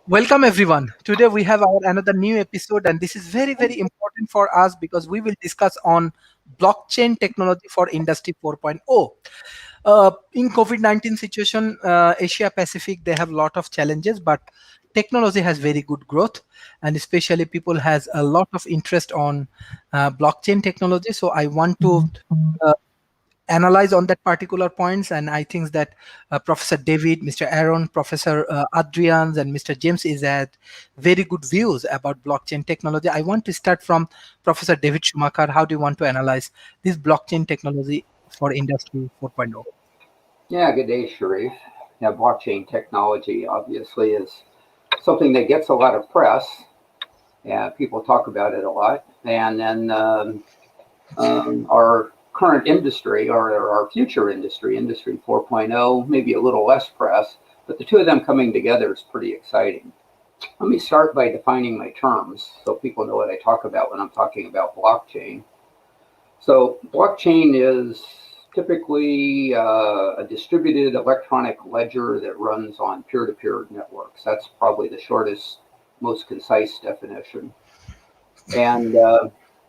Welcome everyone. Today we have our another new episode, and this is very important for us because we will discuss on blockchain technology for Industry 4.0. In COVID-19 situation, Asia Pacific they have a lot of challenges, but technology has very good growth, and especially people has a lot of interest on blockchain technology. So I want to uh, analyze on that particular points, and I think that Professor David, Mr. Aaron, Professor Adrians, and Mr. James is at very good views about blockchain technology. I want to start from Professor David Schumacher. How do you want to analyze this blockchain technology for Industry 4.0? Yeah, good day, Sharif. Yeah, blockchain technology obviously is something that gets a lot of press. Yeah, people talk about it a lot. And then our current industry or our future industry, Industry 4.0, maybe a little less press, but the two of them coming together is pretty exciting. Let me start by defining my terms so people know what I talk about when I'm talking about blockchain. So blockchain is typically a distributed electronic ledger that runs on peer-to-peer networks. That's probably the shortest, most concise definition. And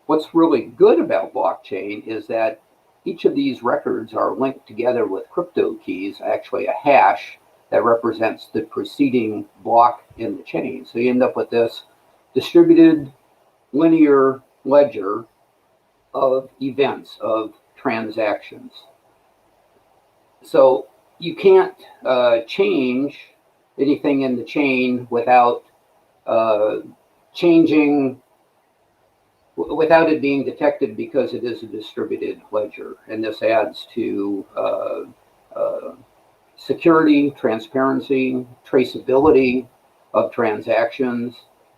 what's really good about blockchain is that each of these records are linked together with crypto keys, actually a hash that represents the preceding block in the chain. So you end up with this distributed linear ledger of events, of transactions. So you can't change anything in the chain without changing, without it being detected because it is a distributed ledger. And this adds to security, transparency, traceability of transactions.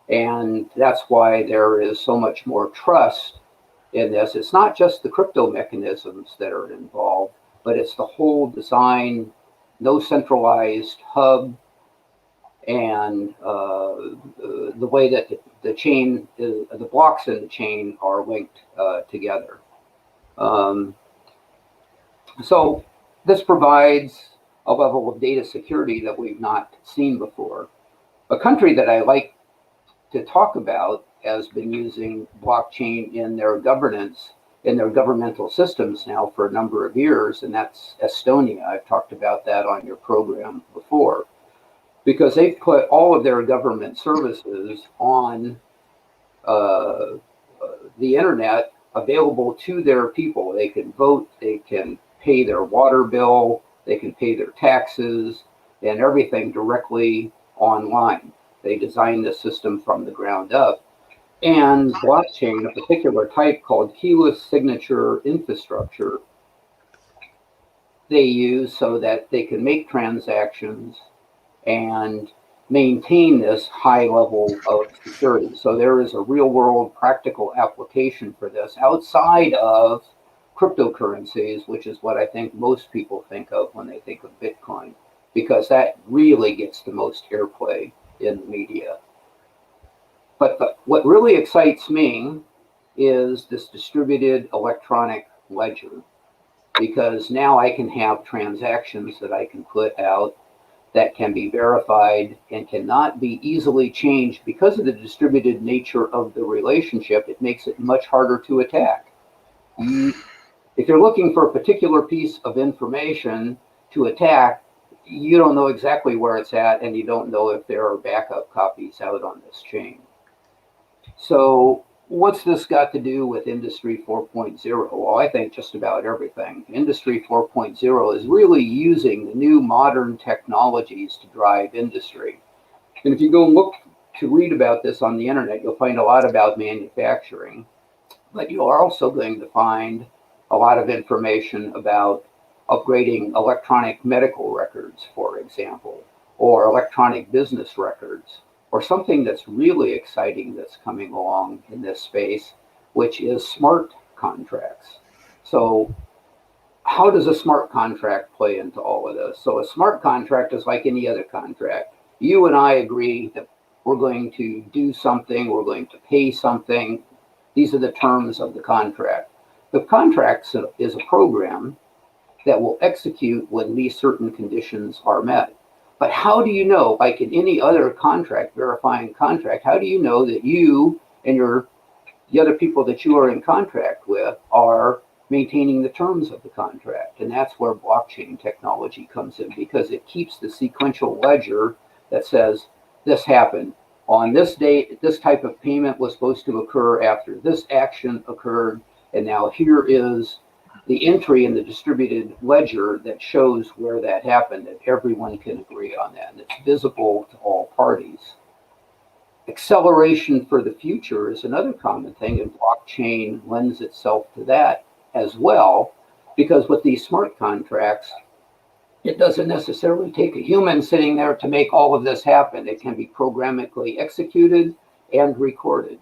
And that's why there is so much more trust in this. It's not just the crypto mechanisms that are involved, but it's the whole design, no centralized hub, and the way that the chain, the blocks in the chain are linked together. So this provides a level of data security that we've not seen before. A country that I like to talk about has been using blockchain in their governance, in their governmental systems now for a number of years, and that's Estonia. I've talked about that on your program before, because they've put all of their government services on the internet available to their people. They can vote, they can pay their water bill, they can pay their taxes, and everything directly online. They designed the system from the ground up. And blockchain, a particular type called keyless signature infrastructure, they use so that they can make transactions and maintain this high level of security. So there is a real world practical application for this outside of cryptocurrencies, which is what I think most people think of when they think of Bitcoin, because that really gets the most airplay in the media. But what really excites me is this distributed electronic ledger, because now I can have transactions that I can put out that can be verified and cannot be easily changed. Because of the distributed nature of the relationship, it makes it much harder to attack. If you're looking for a particular piece of information to attack, you don't know exactly where it's at, and you don't know if there are backup copies out on this chain. So what's this got to do with Industry 4.0? Well, I think just about everything. Industry 4.0 is really using the new modern technologies to drive industry. And if you go look to read about this on the internet, you'll find a lot about manufacturing, but you're also going to find a lot of information about upgrading electronic medical records, for example, or electronic business records, or something that's really exciting that's coming along in this space, which is smart contracts. So how does a smart contract play into all of this? So a smart contract is like any other contract. You and I agree that we're going to do something, we're going to pay something. These are the terms of the contract. The contract is a program that will execute when these certain conditions are met. But how do you know, like in any other contract, verifying contract, how do you know that you and the other people that you are in contract with are maintaining the terms of the contract? And that's where blockchain technology comes in, because it keeps the sequential ledger that says this happened on this date, this type of payment was supposed to occur after this action occurred, and now here is the entry in the distributed ledger that shows where that happened, and everyone can agree on that, and it's visible to all parties. Acceleration for the future is another common thing, and blockchain lends itself to that as well, because with these smart contracts, it doesn't necessarily take a human sitting there to make all of this happen. It can be programmatically executed and recorded.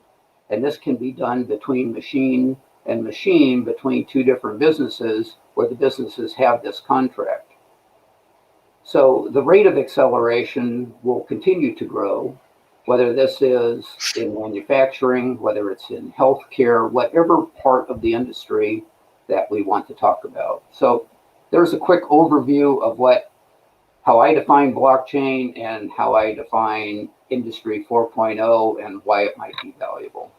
And this can be done between machine and machine, between two different businesses where the businesses have this contract. So the rate of acceleration will continue to grow, whether this is in manufacturing, whether it's in healthcare, whatever part of the industry that we want to talk about. So there's a quick overview of how I define blockchain and how I define Industry 4.0 and why it might be valuable.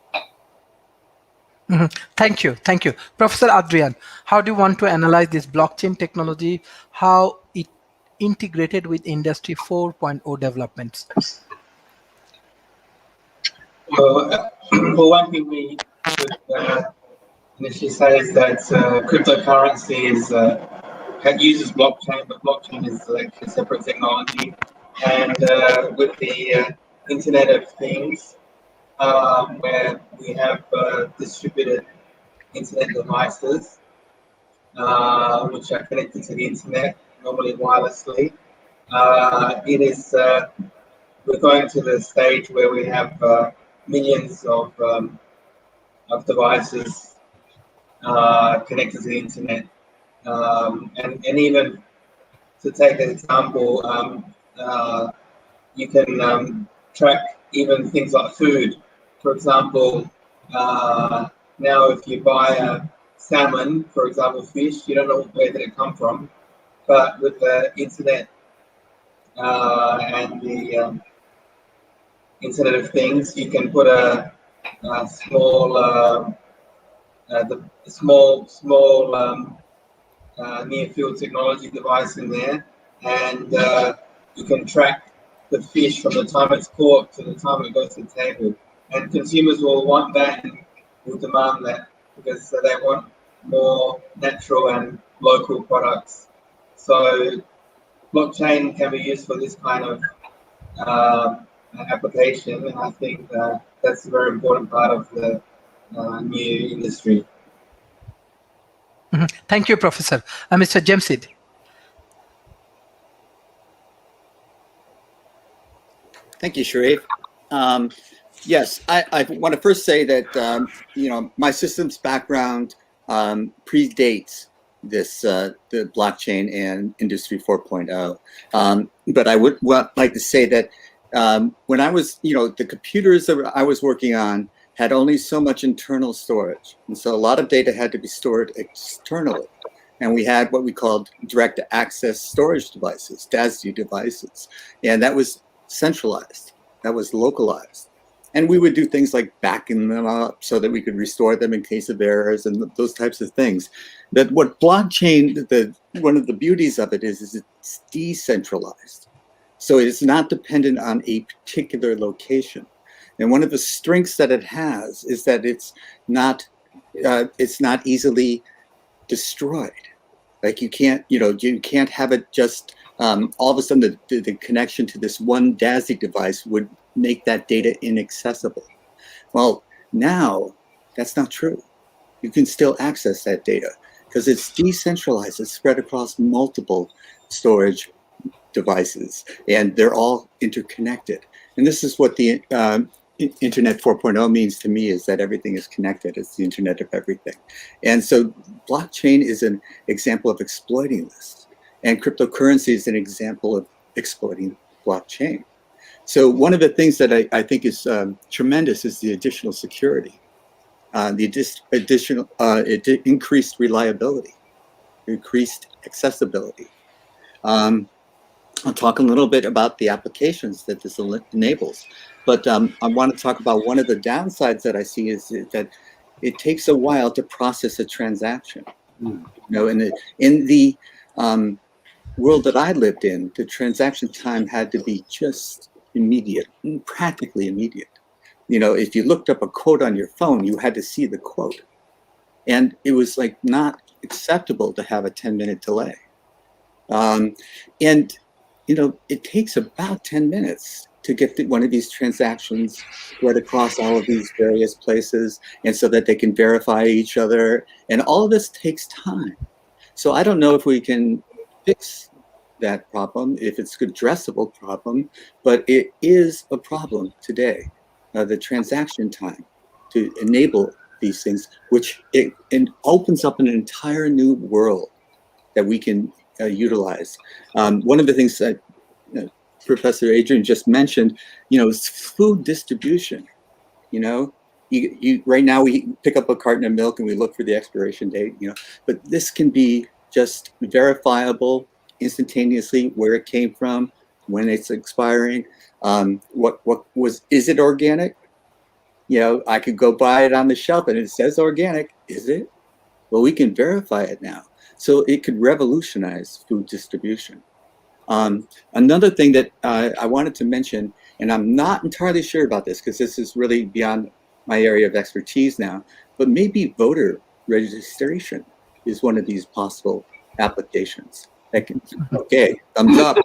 Thank you. Thank you. Professor Adrian, how do you want to analyze this blockchain technology, how it integrated with Industry 4.0 developments? Well, for one thing, we should initially say is that cryptocurrency uses blockchain, but blockchain is like a separate technology. And with the Internet of Things, where we have distributed internet devices, which are connected to the internet, normally wirelessly, we're going to the stage where we have millions of devices connected to the internet. And even to take an example, you can track even things like food. For example, now if you buy a salmon, for example, fish, you don't know where did it come from. But with the internet and the Internet of Things, you can put a small near field technology device in there, and you can track the fish from the time it's caught to the time it goes to the table. And consumers will want that and will demand that because they want more natural and local products. So blockchain can be used for this kind of application, and I think that's a very important part of the new industry. Thank you, Professor. Mr. Jamsid. Thank you, Sharif. Yes, I want to first say that my systems background predates the blockchain and Industry 4.0. But I would like to say that when I was, the computers that I was working on had only so much internal storage, and so a lot of data had to be stored externally. And we had what we called direct access storage devices, DASD devices, and that was centralized, that was localized. And we would do things like backing them up so that we could restore them in case of errors and those types of things. That what blockchain, one of the beauties of it is it's decentralized. So it's not dependent on a particular location. And one of the strengths that it has is that it's not easily destroyed. Like you can't have it just all of a sudden the connection to this one DASD device would make that data inaccessible. Well, now that's not true. You can still access that data because it's decentralized. It's spread across multiple storage devices, and they're all interconnected. And this is what the Internet 4.0 means to me, is that everything is connected. It's the Internet of everything. And so blockchain is an example of exploiting this. And cryptocurrency is an example of exploiting blockchain. So one of the things that I think is tremendous is the additional security, increased reliability, increased accessibility. I'll talk a little bit about the applications that this enables. But I want to talk about one of the downsides that I see is that it takes a while to process a transaction. Mm. You know, in the world that I lived in, the transaction time had to be just immediate, practically immediate. You know, if you looked up a quote on your phone, you had to see the quote. And it was like not acceptable to have a 10-minute delay. And, you know, it takes about 10 minutes to get one of these transactions spread across all of these various places, and so that they can verify each other. And all of this takes time. So I don't know if we can fix that problem, if it's an addressable problem, but it is a problem today, the transaction time to enable these things, which it opens up an entire new world that we can utilize. One of the things that Professor Adrian just mentioned, you know, is food distribution. You know, you right now we pick up a carton of milk and we look for the expiration date, you know, but this can be just verifiable instantaneously, where it came from, when it's expiring, is it organic? You know, I could go buy it on the shelf and it says organic. Is it? Well, we can verify it now. So it could revolutionize food distribution. Another thing that I wanted to mention, and I'm not entirely sure about this because this is really beyond my area of expertise now, but maybe voter registration is one of these possible applications. Okay, thumbs up.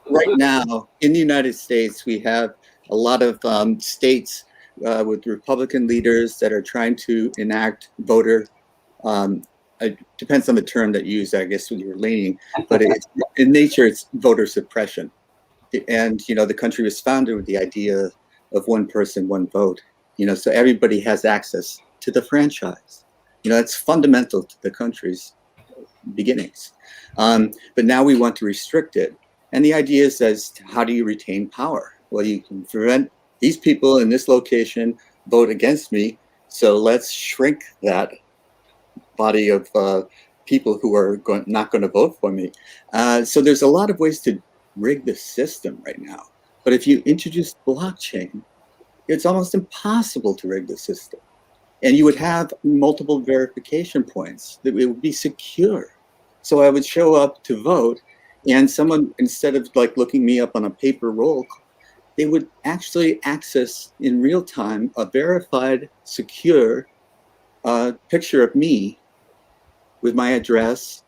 Right now in the United States, we have a lot of states with Republican leaders that are trying to enact voter. It depends on the term that you use, I guess, when you're leaning, but in nature, it's voter suppression. And, you know, the country was founded with the idea of one person, one vote, you know, so everybody has access to the franchise. You know, it's fundamental to the country's beginnings. But now we want to restrict it. And the idea is, as to how do you retain power? Well, you can prevent these people in this location vote against me. So let's shrink that body of people who are not going to vote for me. So there's a lot of ways to rig the system right now. But if you introduce blockchain, it's almost impossible to rig the system. And you would have multiple verification points that it would be secure. So I would show up to vote, and someone, instead of like looking me up on a paper roll, they would actually access in real time a verified, secure picture of me with my address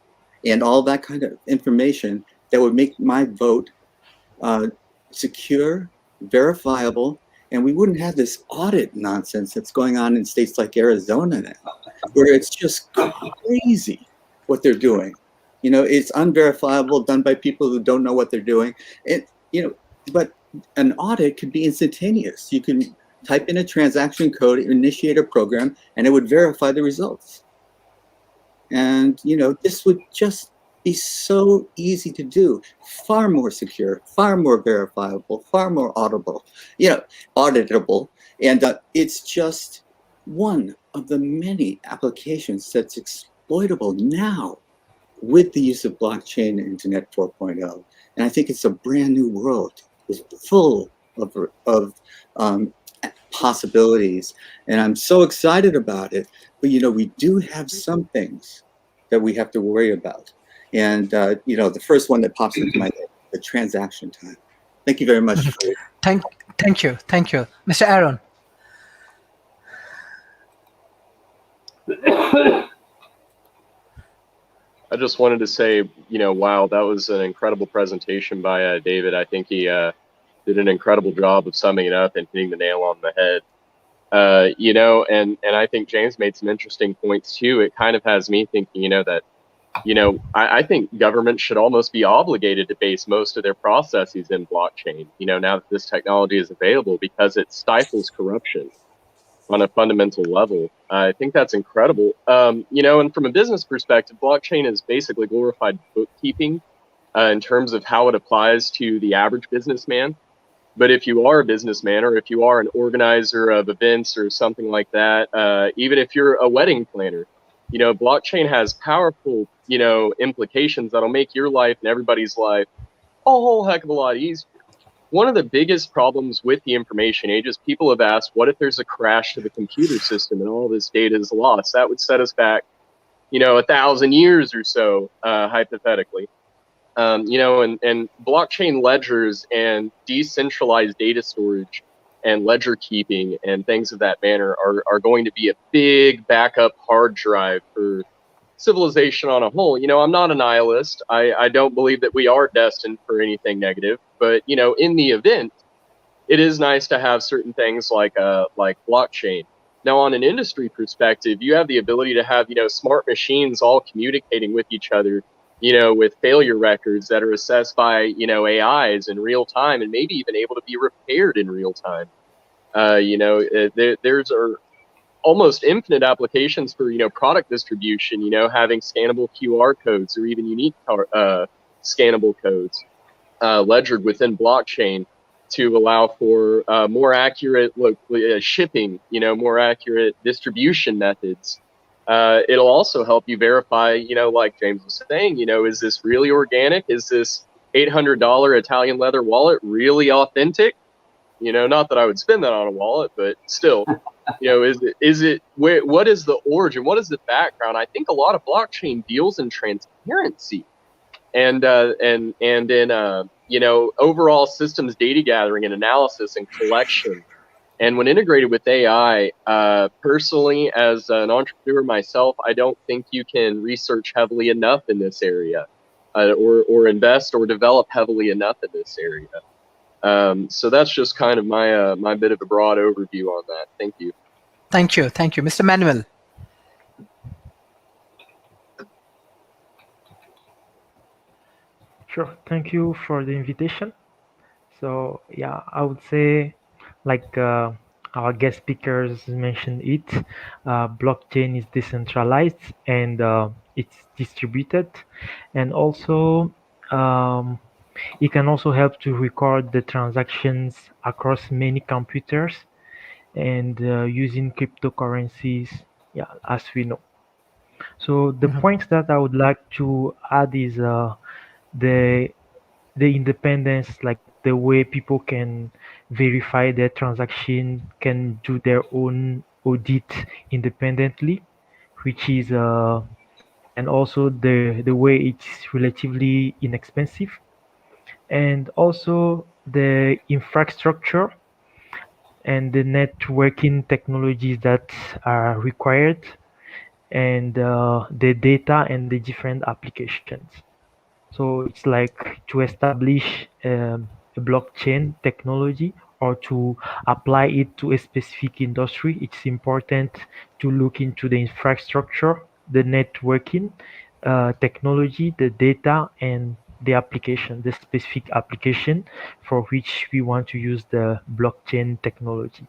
and all that kind of information that would make my vote secure, verifiable, and we wouldn't have this audit nonsense that's going on in states like Arizona now, where it's just crazy what they're doing. You know, it's unverifiable, done by people who don't know what they're doing. You know, but an audit could be instantaneous. You can type in a transaction code, initiate a program, and it would verify the results. And, you know, this would just be so easy to do, far more secure, far more verifiable, far more auditable, and it's just one of the many applications that's exploitable now with the use of blockchain and Internet 4.0. And I think it's a brand new world. It's full of possibilities, and I'm so excited about it. But, you know, we do have some things that we have to worry about. And, you know, the first one that pops into my head, the transaction time. Thank you very much. Thank you. Mr. Aaron. I just wanted to say, you know, wow, that was an incredible presentation by David. I think he did an incredible job of summing it up and hitting the nail on the head. You know, and I think James made some interesting points too. It kind of has me thinking, you know, that, you know, I think government should almost be obligated to base most of their processes in blockchain, you know, now that this technology is available, because it stifles corruption on a fundamental level. I think that's incredible. You know, and from a business perspective, blockchain is basically glorified bookkeeping in terms of how it applies to the average businessman. But if you are a businessman, or if you are an organizer of events or something like that, even if you're a wedding planner, Blockchain has powerful, implications that'll make your life and everybody's life a whole heck of a lot easier. One of the biggest problems with the information age is people have asked, what if there's a crash to the computer system and all this data is lost? That would set us back, 1,000 years or so, hypothetically. And blockchain ledgers and decentralized data storage and ledger keeping and things of that manner are going to be a big backup hard drive for civilization on a whole. I'm not a nihilist. I don't believe that we are destined for anything negative, but in the event, it is nice to have certain things like blockchain. Now, on an industry perspective, you have the ability to have smart machines all communicating with each other, with failure records that are assessed by AIs in real time and maybe even able to be repaired in real time. There's almost infinite applications for product distribution. Having scannable QR codes or even unique scannable codes ledgered within blockchain to allow for more accurate shipping, more accurate distribution methods. It'll also help you verify, like James was saying, is this really organic? Is this $800 Italian leather wallet really authentic? Not that I would spend that on a wallet, but still, what is the origin? What is the background? I think a lot of blockchain deals in transparency and in overall systems data gathering and analysis and collection. And when integrated with AI, personally, as an entrepreneur myself, I don't think you can research heavily enough in this area, or invest or develop heavily enough in this area. So that's just kind of my bit of a broad overview on that. Thank you. Thank you, Mr. Manuel. Sure. Thank you for the invitation. So yeah, I would say, like our guest speakers mentioned it, blockchain is decentralized and it's distributed, and also it can also help to record the transactions across many computers and using cryptocurrencies, yeah, as we know. So the points that I would like to add is the the independence, like the way people can verify their transaction, can do their own audit independently, which is and also the way it's relatively inexpensive, and also the infrastructure and the networking technologies that are required, and the data and the different applications. So it's like to establish a blockchain technology or to apply it to a specific industry, it's important to look into the infrastructure, the networking technology, the data, and the application, the specific application for which we want to use the blockchain technology.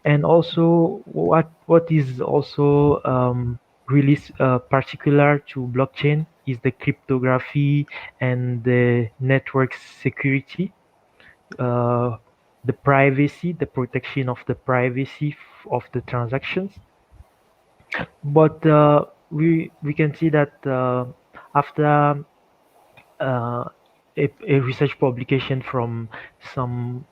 And also, what is also really particular to blockchain is the cryptography and the network security, uh, the privacy, the protection of the privacy of the transactions. But we can see that after a research publication from some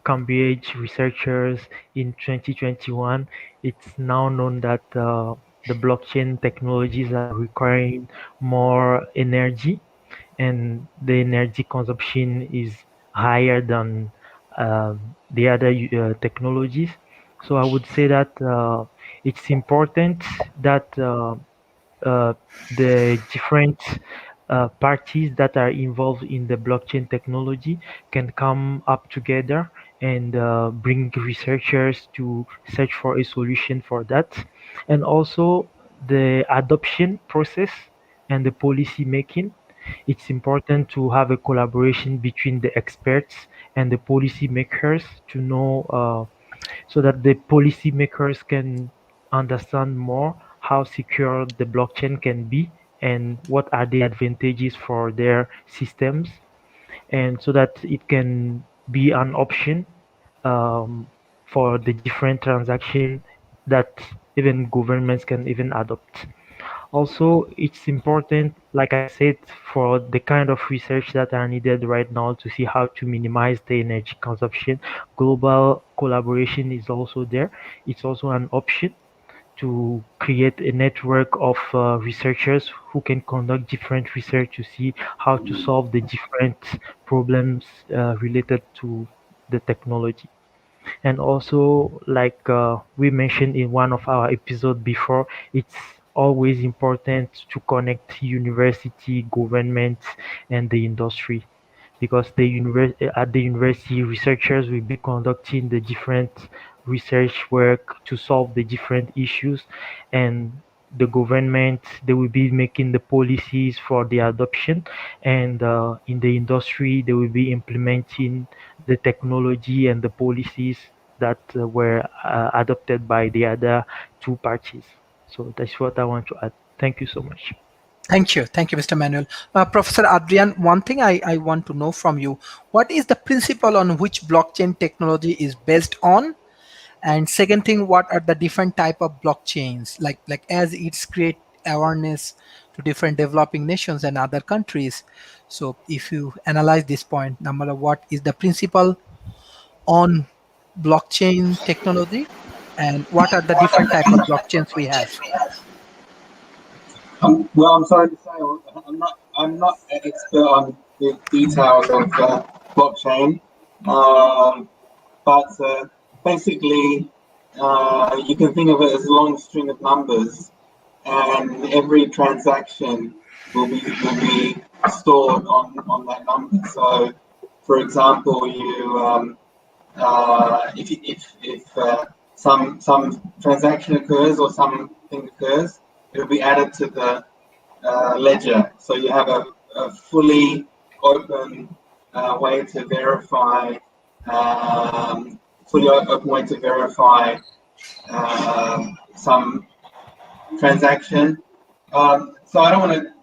Cambridge researchers in 2021, it's now known that the blockchain technologies are requiring more energy, and the energy consumption is higher than the other technologies. So I would say that it's important that uh, the different parties that are involved in the blockchain technology can come up together and bring researchers to search for a solution for that. And also the adoption process and the policy making. It's important to have a collaboration between the experts and the policy makers to know so that the policymakers can understand more how secure the blockchain can be and what are the advantages for their systems, and so that it can be an option um, for the different transaction that even governments can even adopt. Also, it's important, like I said, for the kind of research that are needed right now to see how to minimize the energy consumption. Global collaboration is also there. It's also an option to create a network of researchers who can conduct different research to see how to solve the different problems related to the technology. And also, like we mentioned in one of our episodes before, it's always important to connect university, government, and the industry, because at the university, researchers will be conducting the different research work to solve the different issues, and the government, they will be making the policies for the adoption, and in the industry they will be implementing the technology and the policies that were adopted by the other two parties. So that's what I want to add. Thank you so much. Thank you, Mr. Manuel. Professor Adrian, one thing I want to know from you: what is the principle on which blockchain technology is based on? And second thing, what are the different type of blockchains, like as it's create awareness to different developing nations and other countries? So if you analyze this point, number one, what is the principle on blockchain technology, and what are the different type of blockchains we have? Well, I'm sorry to say, I'm not an expert on the details of blockchain, but basically, you can think of it as a long string of numbers, and every transaction will be stored on that number. So, for example, if some transaction occurs or something occurs, it'll be added to the ledger. So you have a fully open way to verify, fully open way to verify some transaction. So I don't want to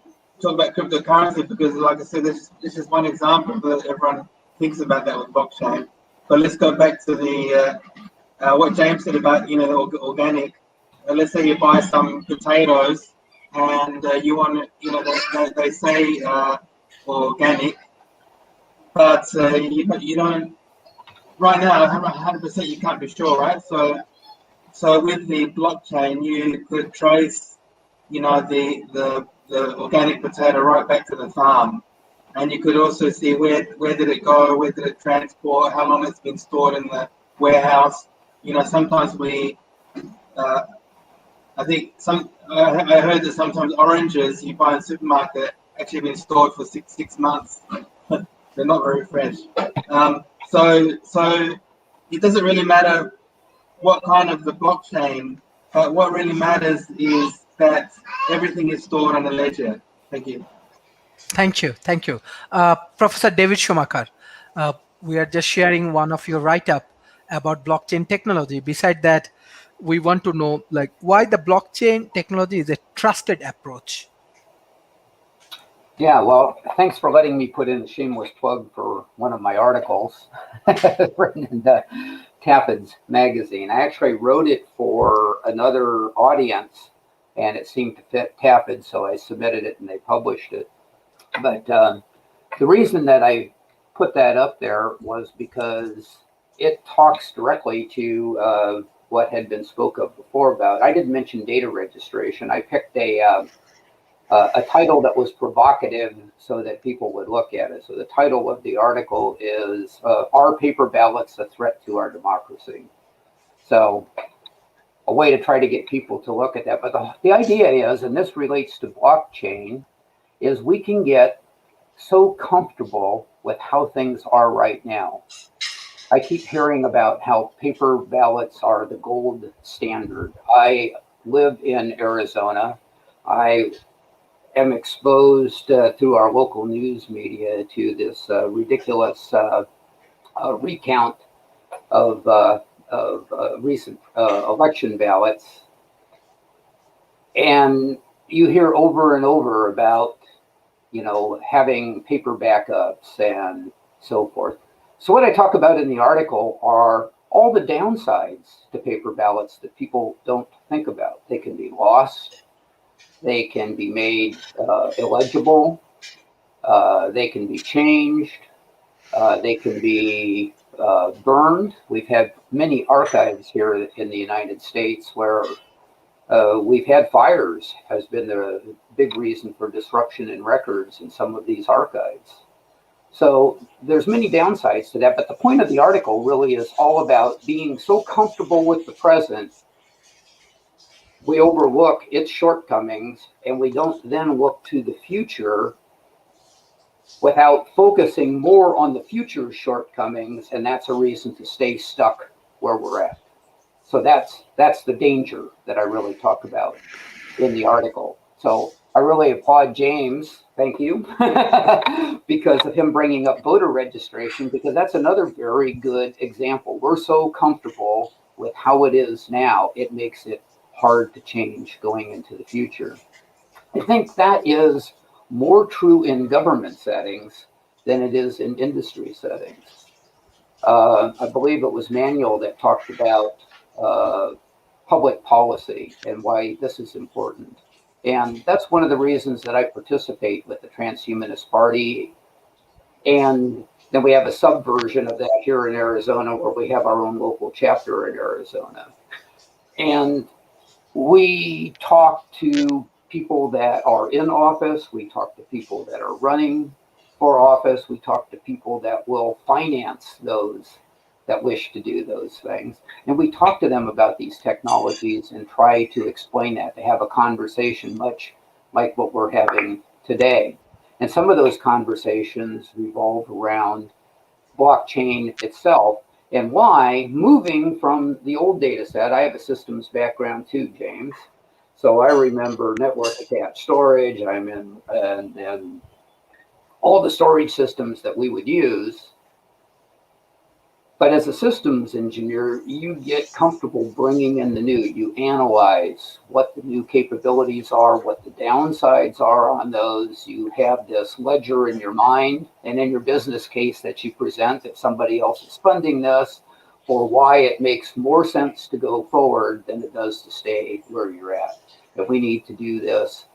talk about cryptocurrency because, like I said, this is one example that everyone thinks about that with blockchain. But let's go back to the what James said about the organic. Let's say you buy some potatoes and you want they say organic, but you don't right now 100% you can't be sure, right? So with the blockchain you could trace the organic potato right back to the farm, and you could also see where did it go, where did it transport, how long it's been stored in the warehouse. Sometimes uh, I think I heard that sometimes oranges you buy in the supermarket actually been stored for six months. They're not very fresh. So it doesn't really matter what kind of the blockchain, but what really matters is that everything is stored on a ledger. Thank you. Thank you. Professor David Schumacher, we are just sharing one of your write-up about blockchain technology. Beside that, we want to know like why the blockchain technology is a trusted approach. Yeah, well, thanks for letting me put in a shameless plug for one of my articles written in the Tapped's magazine. I actually wrote it for another audience, and it seemed to fit Tapped, so I submitted it and they published it. But the reason that I put that up there was because it talks directly to what had been spoke of before about. I didn't mention data registration. I picked a title that was provocative so that people would look at it. So the title of the article is Are Paper Ballots a Threat to Our Democracy? So a way to try to get people to look at that. But the idea is, and this relates to blockchain, is we can get so comfortable with how things are right now. I keep hearing about how paper ballots are the gold standard. I live in Arizona. I am exposed through our local news media to this ridiculous recount of recent election ballots, and you hear over and over about having paper backups and so forth. So what I talk about in the article are all the downsides to paper ballots that people don't think about. They can be lost. They can be made illegible. They can be changed. They can be burned. We've had many archives here in the United States where we've had fires has been the big reason for disruption in records in some of these archives. So there's many downsides to that, but the point of the article really is all about being so comfortable with the present, we overlook its shortcomings and we don't then look to the future without focusing more on the future shortcomings, and that's a reason to stay stuck where we're at. So that's the danger that I really talk about in the article. So I really applaud James, thank you, because of him bringing up voter registration, because that's another very good example. We're so comfortable with how it is now, it makes it hard to change going into the future. I think that is more true in government settings than it is in industry settings. I believe it was Manuel that talked about public policy and why this is important. And that's one of the reasons that I participate with the Transhumanist Party. And then we have a subversion of that here in Arizona where we have our own local chapter in Arizona. And we talk to people that are in office. We talk to people that are running for office. We talk to people that will finance those that wish to do those things. And we talk to them about these technologies and try to explain that, to have a conversation much like what we're having today. And some of those conversations revolve around blockchain itself and why moving from the old data set, I have a systems background too, James. So I remember network attached storage, I'm in, and all the storage systems that we would use. But as a systems engineer, you get comfortable bringing in the new. You analyze what the new capabilities are, what the downsides are on those. You have this ledger in your mind and in your business case that you present if somebody else is funding this, or why it makes more sense to go forward than it does to stay where you're at. If we need to do this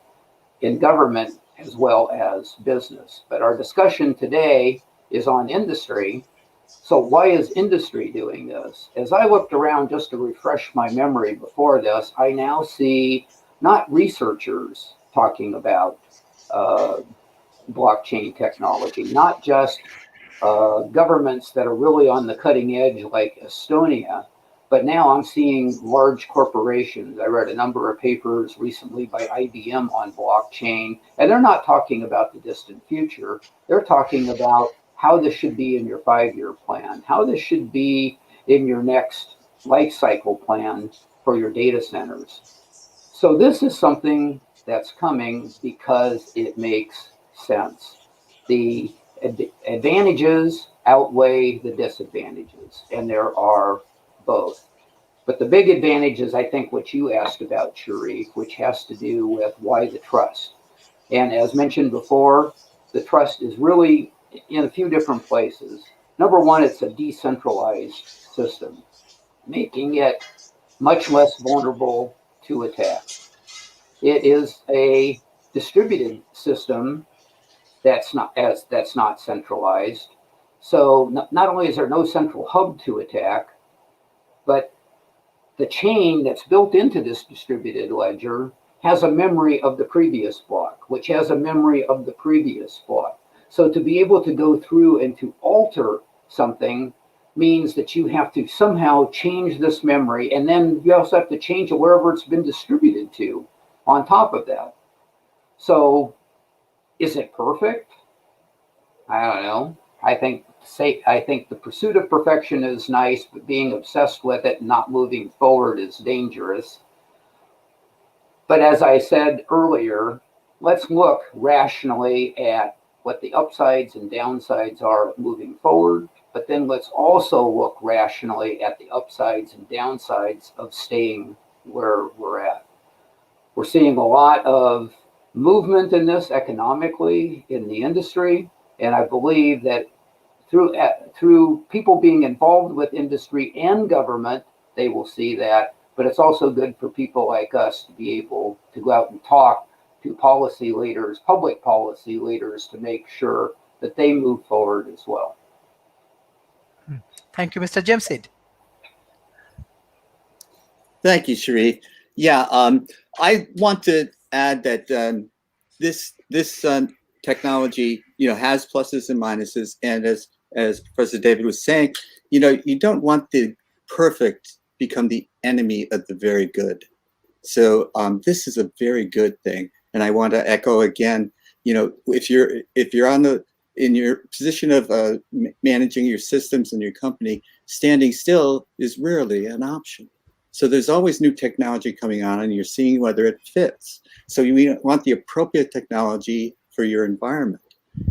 in government as well as business. But our discussion today is on industry. So why is industry doing this? As I looked around just to refresh my memory before this, I now see not researchers talking about blockchain technology, not just governments that are really on the cutting edge like Estonia, but now I'm seeing large corporations. I read a number of papers recently by IBM on blockchain, and they're not talking about the distant future. They're talking about how this should be in your 5-year plan, how this should be in your next life cycle plan for your data centers. So this is something that's coming because it makes sense. The advantages outweigh the disadvantages, and there are both. But the big advantage is, I think, what you asked about, Sharif, which has to do with why the trust. And as mentioned before, the trust is really in a few different places. Number one, it's a decentralized system, making it much less vulnerable to attack. It is a distributed system that's not centralized. So not only is there no central hub to attack, but the chain that's built into this distributed ledger has a memory of the previous block, which has a memory of the previous block. So to be able to go through and to alter something means that you have to somehow change this memory, and then you also have to change it wherever it's been distributed to on top of that. So is it perfect? I don't know. I think the pursuit of perfection is nice, but being obsessed with it and not moving forward is dangerous. But as I said earlier, let's look rationally at what the upsides and downsides are of moving forward, but then let's also look rationally at the upsides and downsides of staying where we're at. We're seeing a lot of movement in this economically in the industry, and I believe that through people being involved with industry and government, they will see that. But it's also good for people like us to be able to go out and talk to policy leaders, public policy leaders, to make sure that they move forward as well. Thank you, Mr. James. Thank you, Sharif. Yeah, I want to add that this technology, has pluses and minuses, and as Professor David was saying, you don't want the perfect become the enemy of the very good. So this is a very good thing, and I want to echo again. If you're in your position of managing your systems in your company, standing still is rarely an option. So there's always new technology coming on, and you're seeing whether it fits. So you want the appropriate technology for your environment.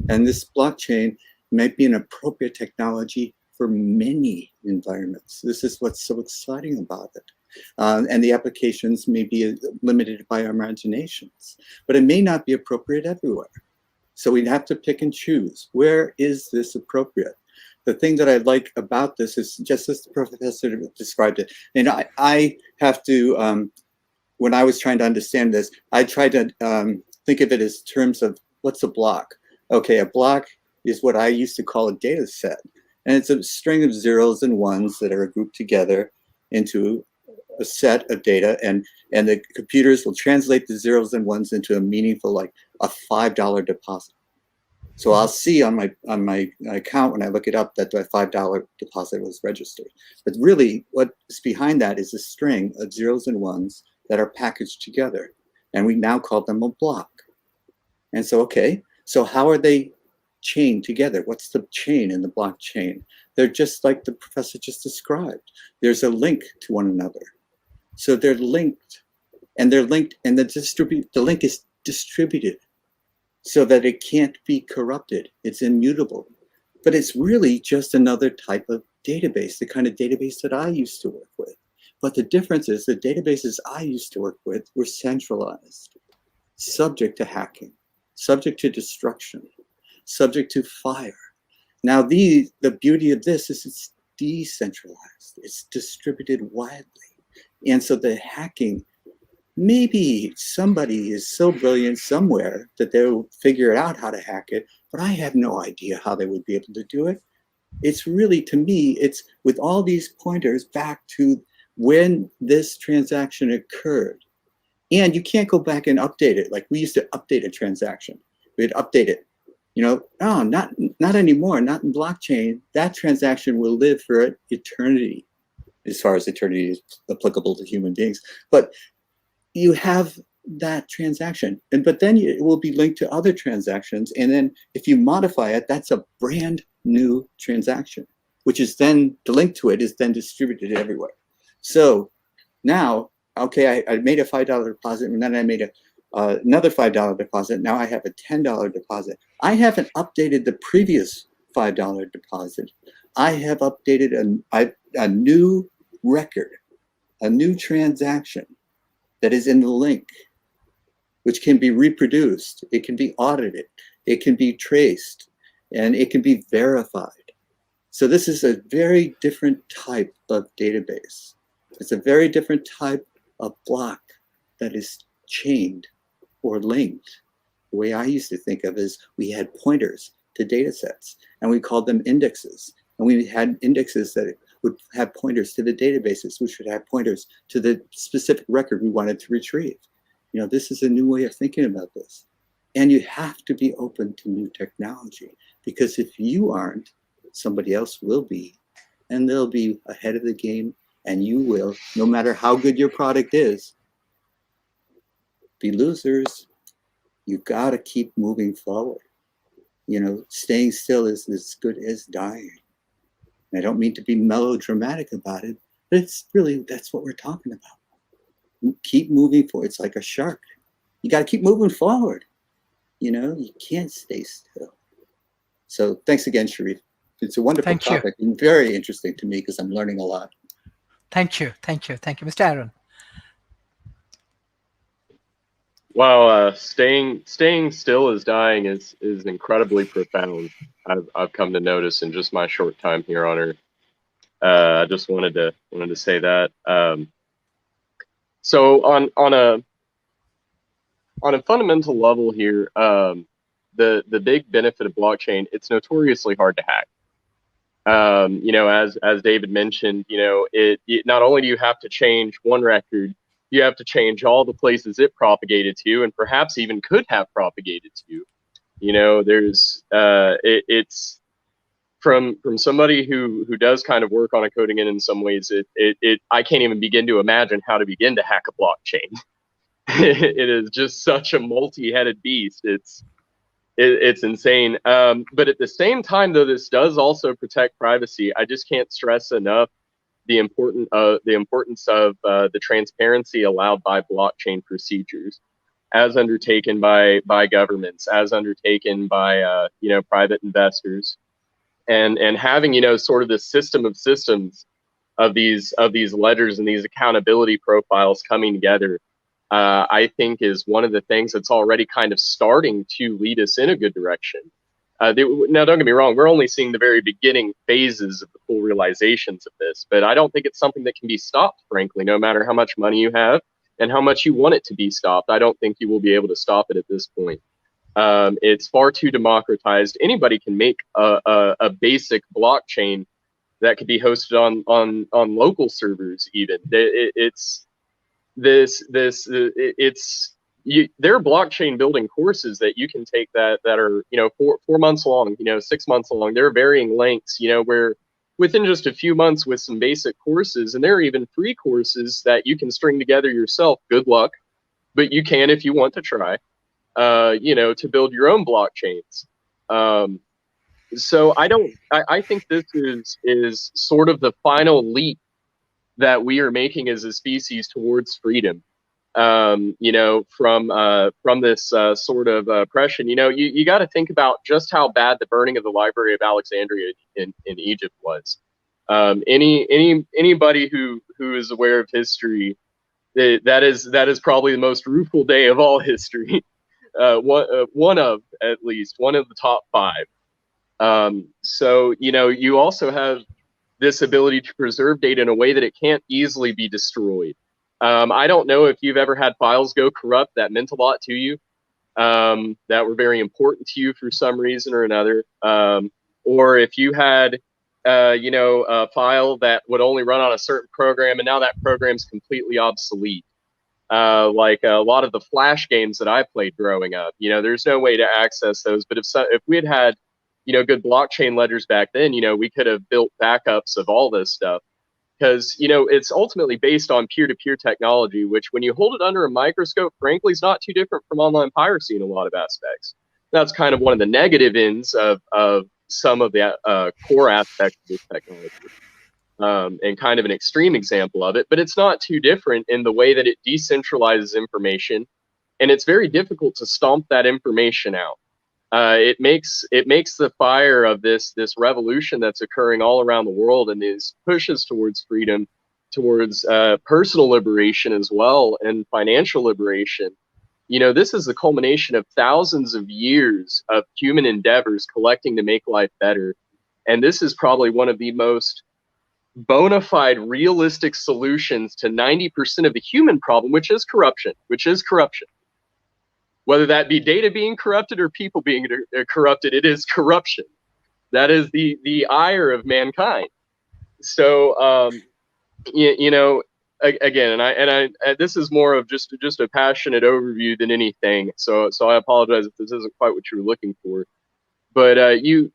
And this blockchain might be an appropriate technology for many environments. This is what's so exciting about it. And the applications may be limited by our imaginations, but it may not be appropriate everywhere. So we'd have to pick and choose. Where is this appropriate? The thing that I like about this is just as the professor described it. And I have to, when I was trying to understand this, I tried to think of it as terms of what's a block. Okay, a block is what I used to call a data set. And it's a string of zeros and ones that are grouped together into a set of data, and the computers will translate the zeros and ones into a meaningful, like a $5 deposit. So I'll see on my account when I look it up that the $5 deposit was registered. But really, what's behind that is a string of zeros and ones that are packaged together, and we now call them a block. And so, okay, so how are they chained together? What's the chain in the blockchain? They're just like the professor just described. There's a link to one another. So they're linked, and the link is distributed so that it can't be corrupted. It's immutable. But it's really just another type of database, the kind of database that I used to work with. But the difference is the databases I used to work with were centralized, subject to hacking, subject to destruction, subject to fire. Now, the beauty of this is it's decentralized. It's distributed widely. And so the hacking, maybe somebody is so brilliant somewhere that they'll figure out how to hack it, but I have no idea how they would be able to do it. It's really, to me, it's with all these pointers back to when this transaction occurred. And you can't go back and update it. Like we used to update a transaction. We'd update it. Not anymore, not in blockchain. That transaction will live for eternity, as far as eternity is applicable to human beings. But you have that transaction, but then it will be linked to other transactions. And then if you modify it, that's a brand new transaction, which is then, the link to it is then distributed everywhere. So now, okay, I made a $5 deposit, and then I made another $5 deposit. Now I have a $10 deposit. I haven't updated the previous $5 deposit. I have updated a new record, a new transaction that is in the link, which can be reproduced, it can be audited, it can be traced, and it can be verified. So this is a very different type of database. It's a very different type of block that is chained or linked. The way I used to think of it is we had pointers to data sets, and we called them indexes. And we had indexes that would have pointers to the databases, which would have pointers to the specific record we wanted to retrieve. This is a new way of thinking about this. And you have to be open to new technology, because if you aren't, somebody else will be, and they'll be ahead of the game, and you will, no matter how good your product is, be losers. You gotta keep moving forward. Staying still is as good as dying. I don't mean to be melodramatic about it, but it's really, that's what we're talking about. Keep moving forward. It's like a shark. You got to keep moving forward. You can't stay still. So thanks again, Sharif. It's a wonderful topic and very interesting to me because I'm learning a lot. Thank you, Mr. Aaron. Wow, staying still is dying is incredibly profound. I've come to notice in just my short time here on Earth. I just wanted to say that. So on a fundamental level here, the big benefit of blockchain, it's notoriously hard to hack. As David mentioned, it not only do you have to change one record, you have to change all the places it propagated to, and perhaps even could have propagated to. It's from somebody who does kind of work on a coding end in some ways. It I can't even begin to imagine how to begin to hack a blockchain. It is just such a multi-headed beast. It's insane. But at the same time, though, this does also protect privacy. I just can't stress enough the importance of the transparency allowed by blockchain procedures, as undertaken by governments, as undertaken by private investors, and having sort of this system of systems of these ledgers and these accountability profiles coming together, I think is one of the things that's already kind of starting to lead us in a good direction. Now, don't get me wrong, we're only seeing the very beginning phases of the full realizations of this, but I don't think it's something that can be stopped, frankly, no matter how much money you have and how much you want it to be stopped. I don't think you will be able to stop it at this point. It's far too democratized. Anybody can make a basic blockchain that could be hosted on local servers. Even it's there are blockchain building courses that you can take that are 4 months long, 6 months long. There are varying lengths, where within just a few months with some basic courses, and there are even free courses that you can string together yourself. Good luck, but you can if you want to try. To build your own blockchains. So I think this is sort of the final leap that we are making as a species towards freedom. From this sort of oppression. You got to think about just how bad the burning of the Library of Alexandria in Egypt was. Anybody who is aware of history, that is probably the most rueful day of all history. One of at least one of the top five. So you also have this ability to preserve data in a way that it can't easily be destroyed. I don't know if you've ever had files go corrupt that meant a lot to you, that were very important to you for some reason or another, or if you had, a file that would only run on a certain program and now that program's completely obsolete. Like a lot of the Flash games that I played growing up, there's no way to access those. But if we had good blockchain ledgers back then, we could have built backups of all this stuff. Because it's ultimately based on peer-to-peer technology, which when you hold it under a microscope, frankly, is not too different from online piracy in a lot of aspects. That's kind of one of the negative ends of some of the core aspects of this technology, and kind of an extreme example of it. But it's not too different in the way that it decentralizes information, and it's very difficult to stomp that information out. It makes the fire of this revolution that's occurring all around the world and these pushes towards freedom, towards personal liberation as well, and financial liberation. This is the culmination of thousands of years of human endeavors collecting to make life better, and this is probably one of the most bona fide, realistic solutions to 90% of the human problem, which is corruption. Whether that be data being corrupted or people being corrupted, it is corruption. That is the ire of mankind. So, again, this is more of just a passionate overview than anything. So I apologize if this isn't quite what you were looking for. But you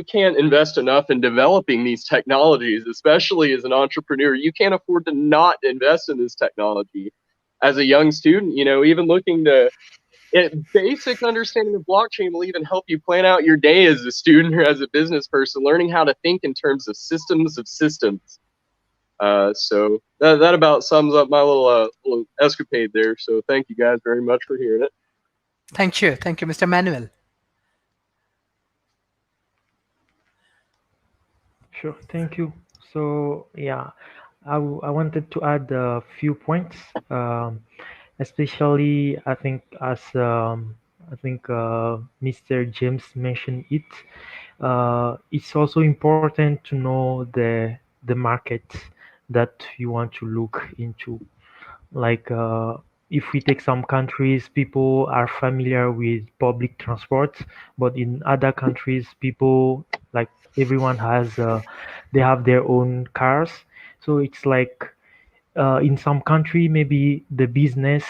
can't invest enough in developing these technologies, especially as an entrepreneur. You can't afford to not invest in this technology. As a young student, even looking to basic understanding of blockchain will even help you plan out your day as a student or as a business person, learning how to think in terms of systems of systems. So that about sums up my little escapade there. So thank you guys very much for hearing it. Thank you, Mr. Manuel. Sure, thank you. So yeah, I wanted to add a few points. especially I think Mr. James mentioned it. It's also important to know the market that you want to look into. Like if we take some countries, people are familiar with public transport, but in other countries, people like everyone has they have their own cars. So it's like in some country, maybe the business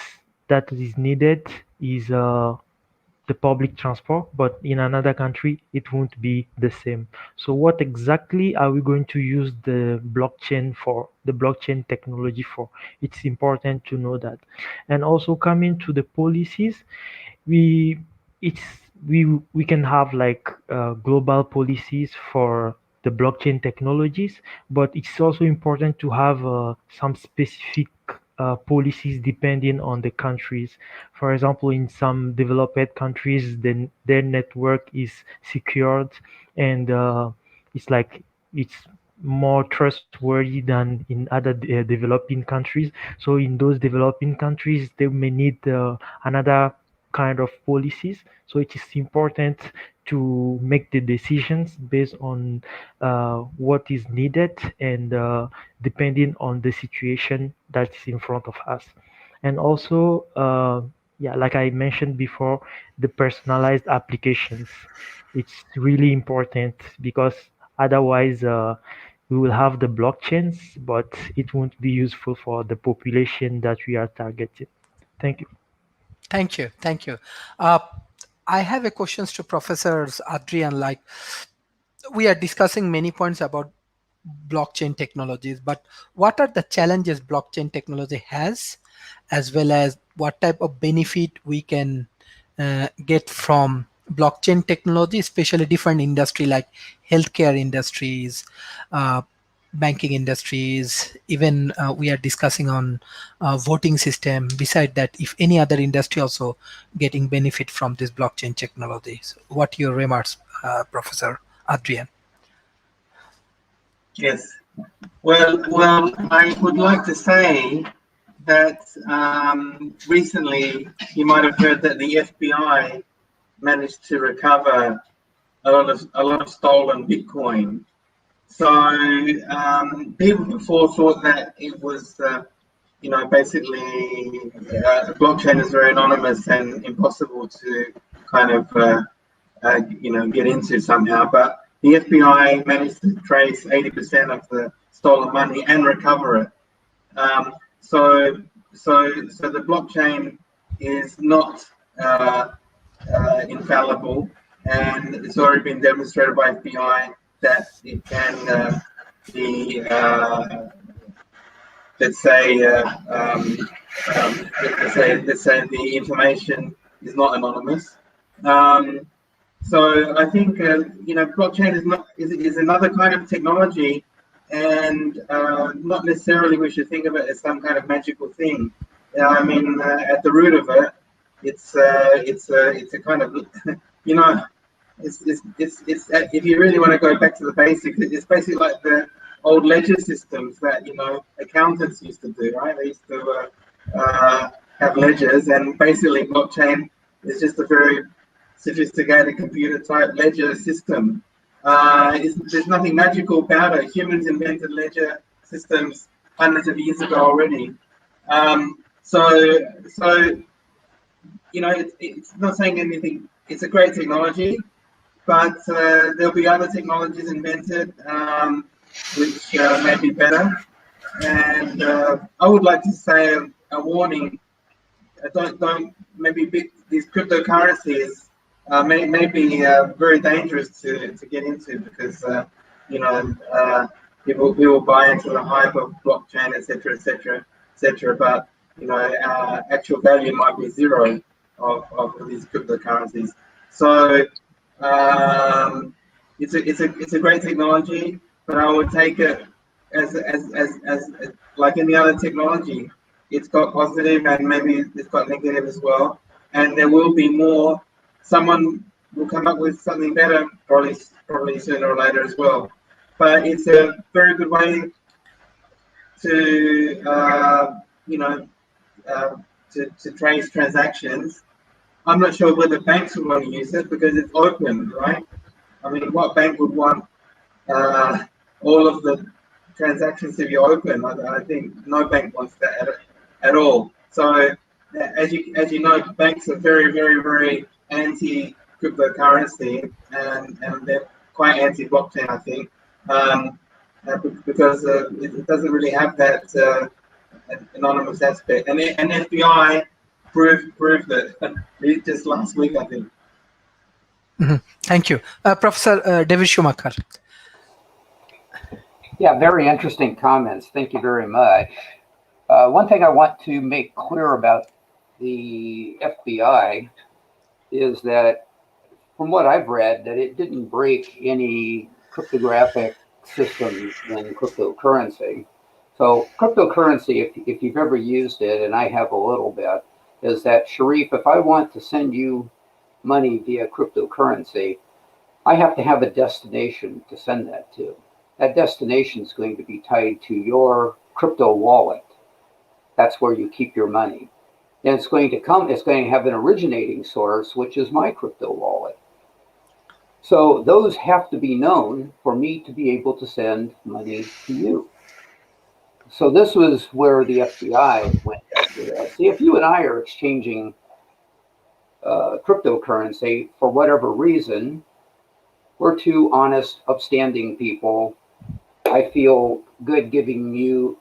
that is needed is the public transport, but in another country it won't be the same. So what exactly are we going to use the blockchain technology for? It's important to know that. And also coming to the policies, we it's we can have like global policies for the blockchain technologies, but it's also important to have some specific policies depending on the countries. For example, in some developed countries, then their network is secured, and it's like it's more trustworthy than in other developing countries. So in those developing countries, they may need another kind of policies. So it is important to make the decisions based on what is needed and depending on the situation that is in front of us. And also, yeah, like I mentioned before, the personalized applications. It's really important because otherwise, we will have the blockchains, but it won't be useful for the population that we are targeting. Thank you. Thank you. Thank you. Uh, I have a questions to Professors Adrian. Like, we are discussing many points about blockchain technologies, but what are the challenges blockchain technology has, as well as what type of benefit we can get from blockchain technology, especially different industry like healthcare industries, uh, banking industries, even we are discussing on voting system. Beside that, if any other industry also getting benefit from this blockchain technology. So what your remarks, Professor Adrian? Yes. Well, I would like to say that recently you might have heard that the FBI managed to recover a lot of stolen Bitcoin. So people before thought that it was, basically blockchain is very anonymous and impossible to kind of, get into somehow. But the FBI managed to trace 80% of the stolen money and recover it. Um, so, so the blockchain is not infallible, and it's already been demonstrated by FBI that it can be, let's say, let's say the information is not anonymous. Um, so I think blockchain is another kind of technology, and not necessarily we should think of it as some kind of magical thing. I mean, at the root of it, it's a kind of you know it's if you really want to go back to the basics, it's basically like the old ledger systems that accountants used to do, right? They used to have ledgers, and basically blockchain is just a very sophisticated computer type ledger system. There's nothing magical about it. Humans invented ledger systems hundreds of years ago already. So it's not saying anything. It's a great technology, but there'll be other technologies invented which may be better. And I would like to say a warning: don't maybe these cryptocurrencies may be very dangerous to get into because people buy into the hype of blockchain, etc., etc., etc. But actual value might be zero of these cryptocurrencies. So it's a great technology, but I would take it as like any other technology. It's got positive and maybe it's got negative as well. And there will be more. Someone will come up with something better, probably sooner or later as well. But it's a very good way to uh, to trace transactions. I'm not sure whether banks would want to use it because it's open, right? I mean, what bank would want all of the transactions to be open? I think no bank wants that at all. So, as you know, banks are very, very, very anti cryptocurrency, and they're quite anti blockchain, I think, because it doesn't really have that anonymous aspect. And FBI proved it just last week, I think. Thank you. Professor David Schumacher. Yeah, very interesting comments. Thank you very much. One thing I want to make clear about the FBI is that, from what I've read, that it didn't break any cryptographic systems in cryptocurrency. So cryptocurrency, if you've ever used it, and I have a little bit, is that, Sharif, if I want to send you money via cryptocurrency, I have to have a destination to send that to. That destination is going to be tied to your crypto wallet. That's where you keep your money. And it's going to have an originating source, which is my crypto wallet. So those have to be known for me to be able to send money to you. So this was where the FBI went after that. See, if you and I are exchanging cryptocurrency for whatever reason, we're two honest, upstanding people. I feel good giving you,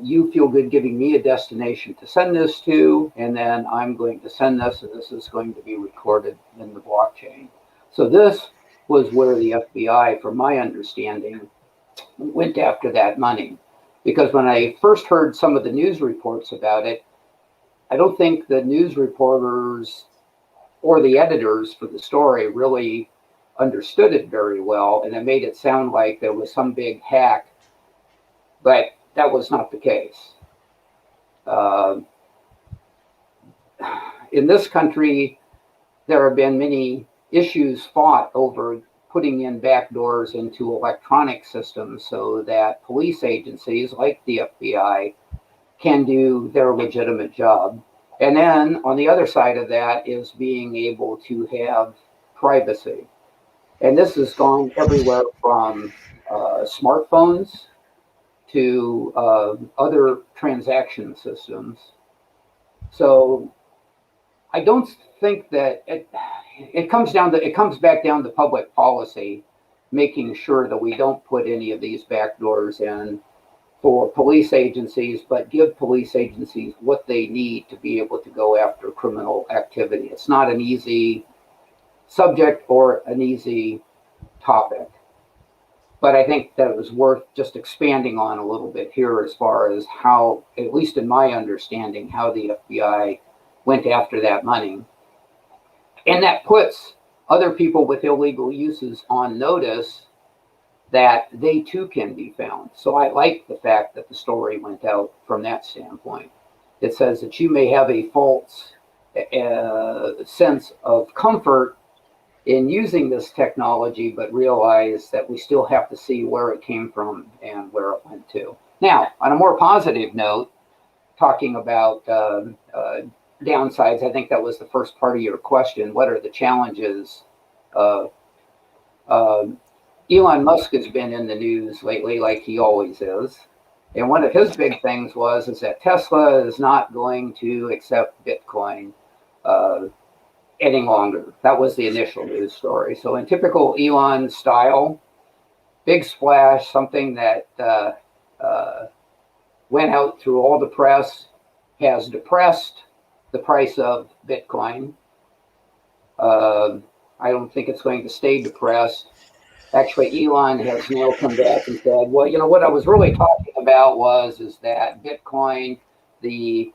you feel good giving me a destination to send this to, and then I'm going to send this, and this is going to be recorded in the blockchain. So this was where the FBI, from my understanding, went after that money. Because when I first heard some of the news reports about it, I don't think the news reporters or the editors for the story really understood it very well, and it made it sound like there was some big hack, but that was not the case. In this country, there have been many issues fought over putting in backdoors into electronic systems so that police agencies like the FBI can do their legitimate job. And then on the other side of that is being able to have privacy. And this has gone everywhere from smartphones to other transaction systems. So I don't think that it comes back down to public policy, making sure that we don't put any of these backdoors in for police agencies, but give police agencies what they need to be able to go after criminal activity. It's not an easy subject or an easy topic, but I think that it was worth just expanding on a little bit here as far as how, at least in my understanding, how the FBI went after that money. And that puts other people with illegal uses on notice that they too can be found. So I like the fact that the story went out from that standpoint. It says that you may have a false sense of comfort in using this technology, but realize that we still have to see where it came from and where it went to. Now, on a more positive note, talking about downsides, I think that was the first part of your question. What are the challenges? Elon Musk has been in the news lately, like he always is. And one of his big things is that Tesla is not going to accept Bitcoin any longer. That was the initial news story. So in typical Elon style, big splash, something that went out through all the press, has depressed the price of Bitcoin. I don't think it's going to stay depressed. Actually, Elon has now come back and said, well, you know, what I was really talking about is that Bitcoin, the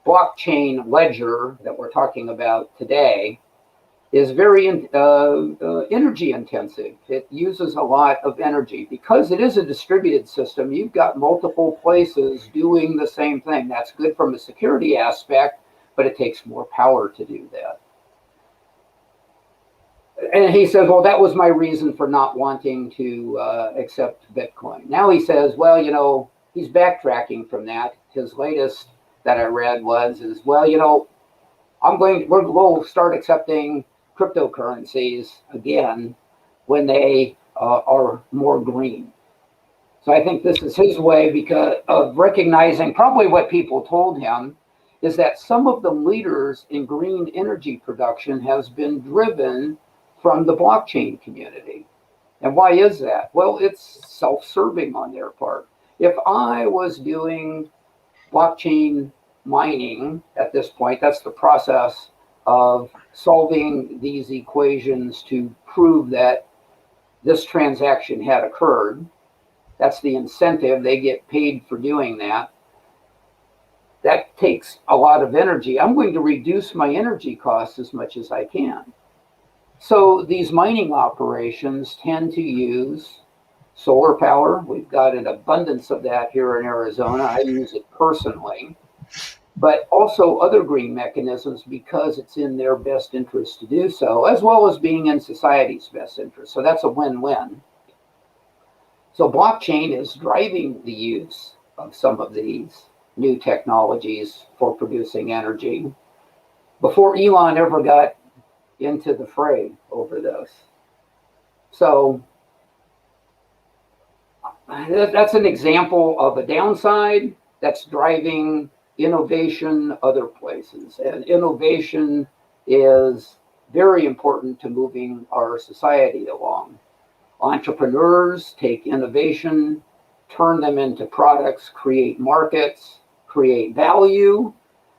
blockchain ledger that we're talking about today, is very energy intensive. It uses a lot of energy. Because it is a distributed system, you've got multiple places doing the same thing. That's good from a security aspect, but it takes more power to do that. And he says, well, that was my reason for not wanting to accept Bitcoin. Now he says, well, you know, he's backtracking from that. His latest that I read is, well, we'll start accepting cryptocurrencies again when they are more green. So I think this is his way because of recognizing probably what people told him is that some of the leaders in green energy production has been driven from the blockchain community. And why is that? Well, it's self-serving on their part. If I was doing blockchain mining at this point, that's the process of solving these equations to prove that this transaction had occurred. That's the incentive. They get paid for doing that. That takes a lot of energy. I'm going to reduce my energy costs as much as I can. So these mining operations tend to use solar power. We've got an abundance of that here in Arizona. I use it personally, but also other green mechanisms because it's in their best interest to do so, as well as being in society's best interest. So that's a win-win. So blockchain is driving the use of some of these new technologies for producing energy before Elon ever got into the fray over this. So that's an example of a downside that's driving innovation other places. And innovation is very important to moving our society along. Entrepreneurs take innovation, turn them into products, create markets, create value,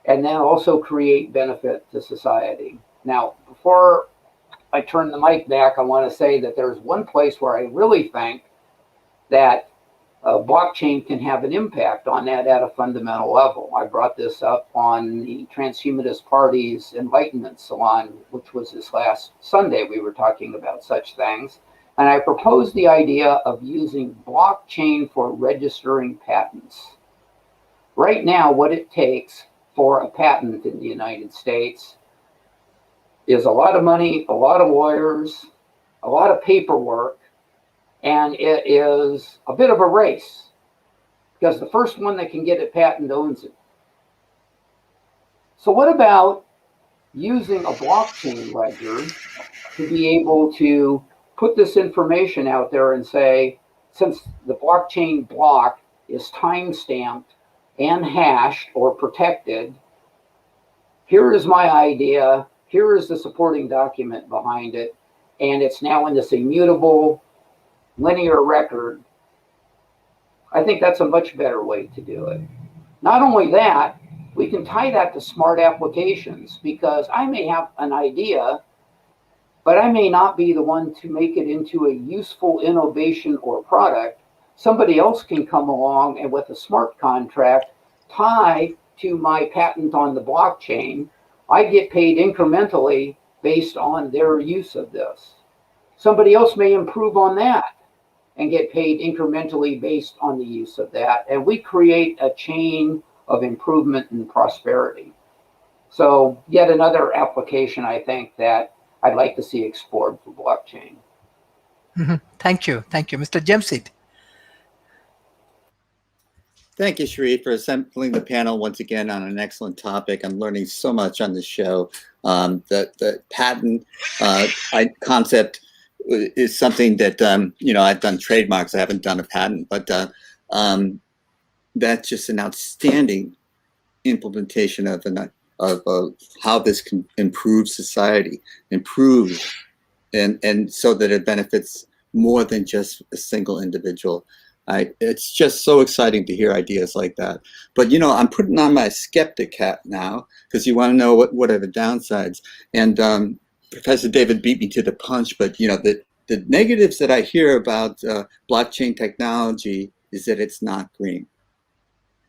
and then also create benefit to society. Now, before I turn the mic back, I want to say that there's one place where I really think that blockchain can have an impact on that at a fundamental level. I brought this up on the Transhumanist Party's Enlightenment Salon, which was this last Sunday. We were talking about such things. And I proposed the idea of using blockchain for registering patents. Right now, what it takes for a patent in the United States is a lot of money, a lot of lawyers, a lot of paperwork, and it is a bit of a race because the first one that can get a patent owns it. So what about using a blockchain ledger to be able to put this information out there and say, since the blockchain block is time-stamped and hashed or protected, here is my idea, here is the supporting document behind it, and it's now in this immutable linear record. I think that's a much better way to do it. Not only that, we can tie that to smart applications because I may have an idea, but I may not be the one to make it into a useful innovation or product. Somebody else can come along and with a smart contract tie to my patent on the blockchain. I get paid incrementally based on their use of this. Somebody else may improve on that and get paid incrementally based on the use of that. And we create a chain of improvement and prosperity. So yet another application, I think, that I'd like to see explored for blockchain. Thank you. Thank you. Mr. Jamsit. Thank you, Sharif, for assembling the panel once again on an excellent topic. I'm learning so much on this show. The patent concept is something that, I've done trademarks. I haven't done a patent, but that's just an outstanding implementation of how this can improve society, and so that it benefits more than just a single individual. It's just so exciting to hear ideas like that. But, I'm putting on my skeptic hat now because you want to know what are the downsides. And Professor David beat me to the punch, but, the negatives that I hear about blockchain technology is that it's not green.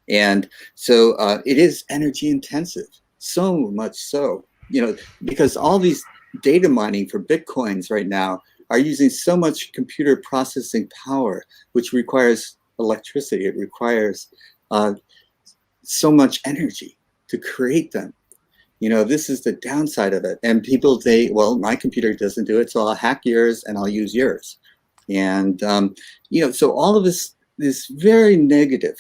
And so it is energy intensive, so much so, because all these data mining for Bitcoins right now are using so much computer processing power, which requires electricity. It requires so much energy to create them. This is the downside of it. And people say, well, my computer doesn't do it, so I'll hack yours and I'll use yours. And, so all of this very negative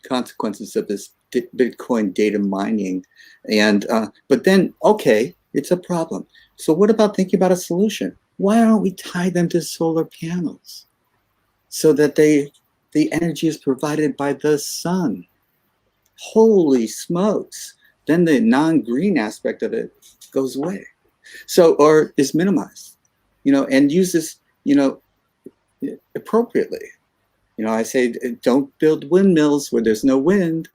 consequences of this Bitcoin data mining, and but then okay, it's a problem. So what about thinking about a solution? Why don't we tie them to solar panels so that the energy is provided by the sun? Holy smokes! Then the non-green aspect of it goes away. So, or is minimized, and use this, appropriately. I say don't build windmills where there's no wind,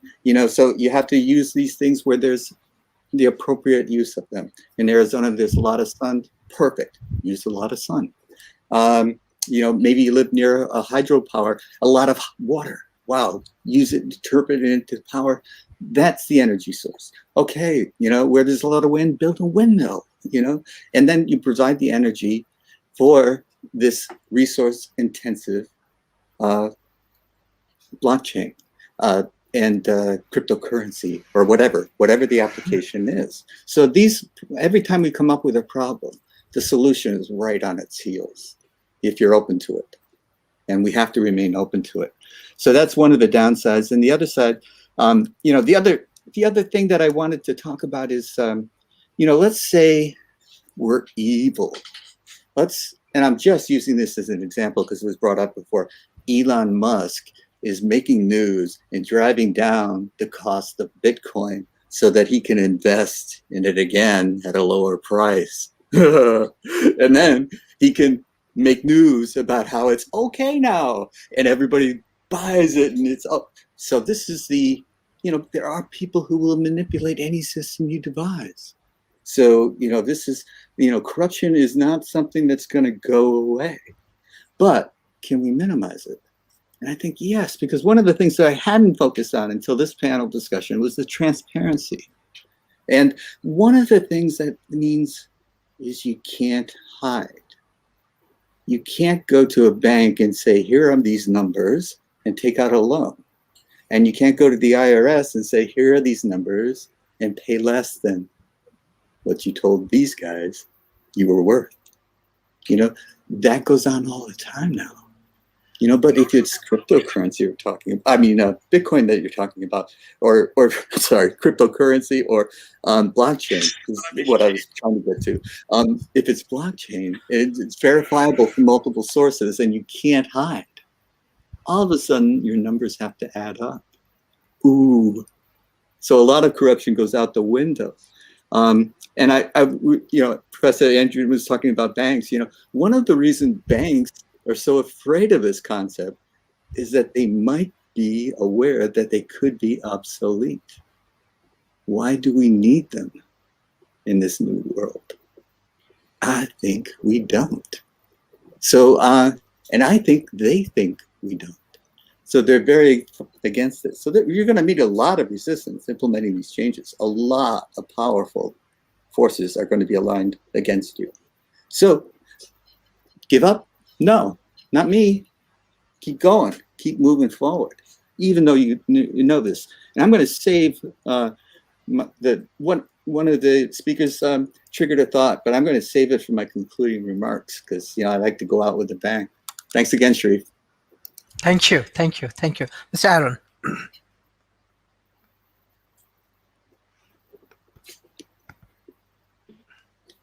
so you have to use these things where there's the appropriate use of them. In Arizona, there's a lot of sun, perfect, use a lot of sun. Maybe you live near a hydropower, a lot of water, wow, use it, turn it into power. That's the energy source. Okay, where there's a lot of wind, build a windmill, and then you provide the energy for this resource intensive blockchain and cryptocurrency or whatever the application is. So every time we come up with a problem, the solution is right on its heels if you're open to it. And we have to remain open to it. So that's one of the downsides. And the other side, the other thing that I wanted to talk about is, let's say we're evil. And I'm just using this as an example because it was brought up before. Elon Musk is making news and driving down the cost of Bitcoin so that he can invest in it again at a lower price. And then he can make news about how it's okay now and everybody buys it and it's up. So this is there are people who will manipulate any system you devise. So, this is, corruption is not something that's going to go away, but can we minimize it? And I think yes, because one of the things that I hadn't focused on until this panel discussion was the transparency. And one of the things that means is you can't hide. You can't go to a bank and say, here are these numbers and take out a loan. And you can't go to the IRS and say, here are these numbers and pay less than what you told these guys you were worth. That goes on all the time now. But if it's cryptocurrency you're talking about, Bitcoin that you're talking about, or sorry, cryptocurrency or blockchain is what I was trying to get to. If it's blockchain, it's verifiable from multiple sources and you can't hide. All of a sudden, your numbers have to add up. Ooh. So a lot of corruption goes out the window. And I Professor Andrew was talking about banks. One of the reasons banks are so afraid of this concept is that they might be aware that they could be obsolete. Why do we need them in this new world? I think we don't. So, and I think they think we don't. So they're very against it. So you're going to meet a lot of resistance implementing these changes. A lot of powerful forces are going to be aligned against you. So give up? No, not me. Keep going. Keep moving forward, even though you know this. And I'm going to save one of the speakers triggered a thought, but I'm going to save it for my concluding remarks because I like to go out with a bang. Thanks again, Sharif. Thank you. Mr. Aaron.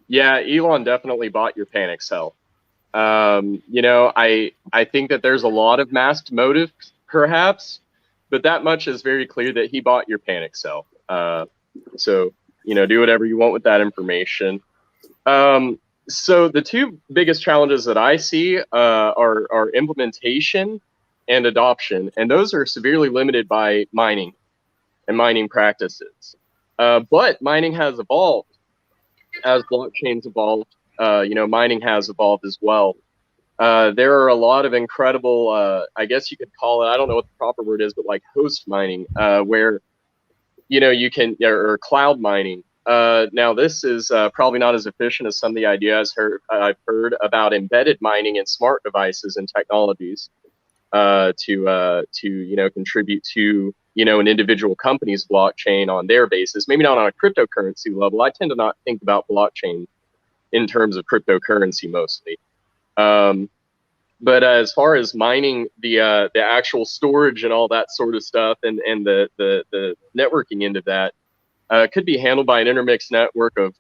Yeah, Elon definitely bought your panic sell. I think that there's a lot of masked motive, perhaps, but that much is very clear that he bought your panic sell. So, do whatever you want with that information. So the two biggest challenges that I see are implementation and adoption, and those are severely limited by mining and mining practices. But mining has evolved as blockchains evolved. Mining has evolved as well. There are a lot of incredible, I guess you could call it, I don't know what the proper word is, but like host mining, where, you can, or cloud mining. Now this is probably not as efficient as some of the ideas I've heard about embedded mining in smart devices and technologies to contribute to, an individual company's blockchain on their basis, maybe not on a cryptocurrency level. I tend to not think about blockchain in terms of cryptocurrency mostly. But as far as mining the actual storage and all that sort of stuff, and the networking end of that, could be handled by an intermixed network of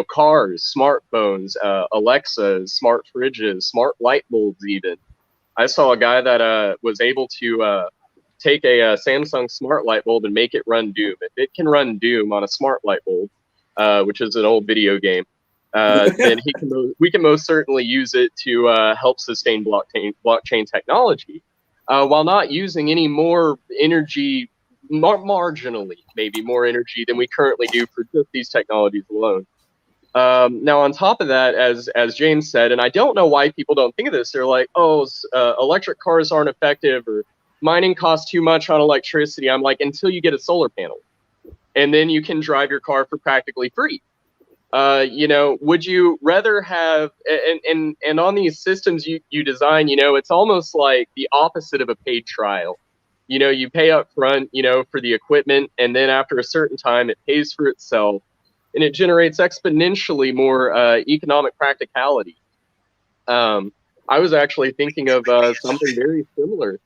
cars, smartphones, Alexas, smart fridges, smart light bulbs. Even I saw a guy that was able to take a Samsung smart light bulb and make it run Doom. If it can run Doom on a smart light bulb, which is an old video game, then we can most certainly use it to help sustain blockchain technology, while not using any more energy, marginally maybe more energy than we currently do for just these technologies alone. Now, on top of that, as James said, and I don't know why people don't think of this, they're like, oh, electric cars aren't effective, or mining costs too much on electricity. I'm like, until you get a solar panel, and then you can drive your car for practically free. Would you rather have, and on these systems you design, it's almost like the opposite of a paid trial. You pay up front, for the equipment, and then after a certain time, it pays for itself, and it generates exponentially more economic practicality. I was actually thinking of something very similar.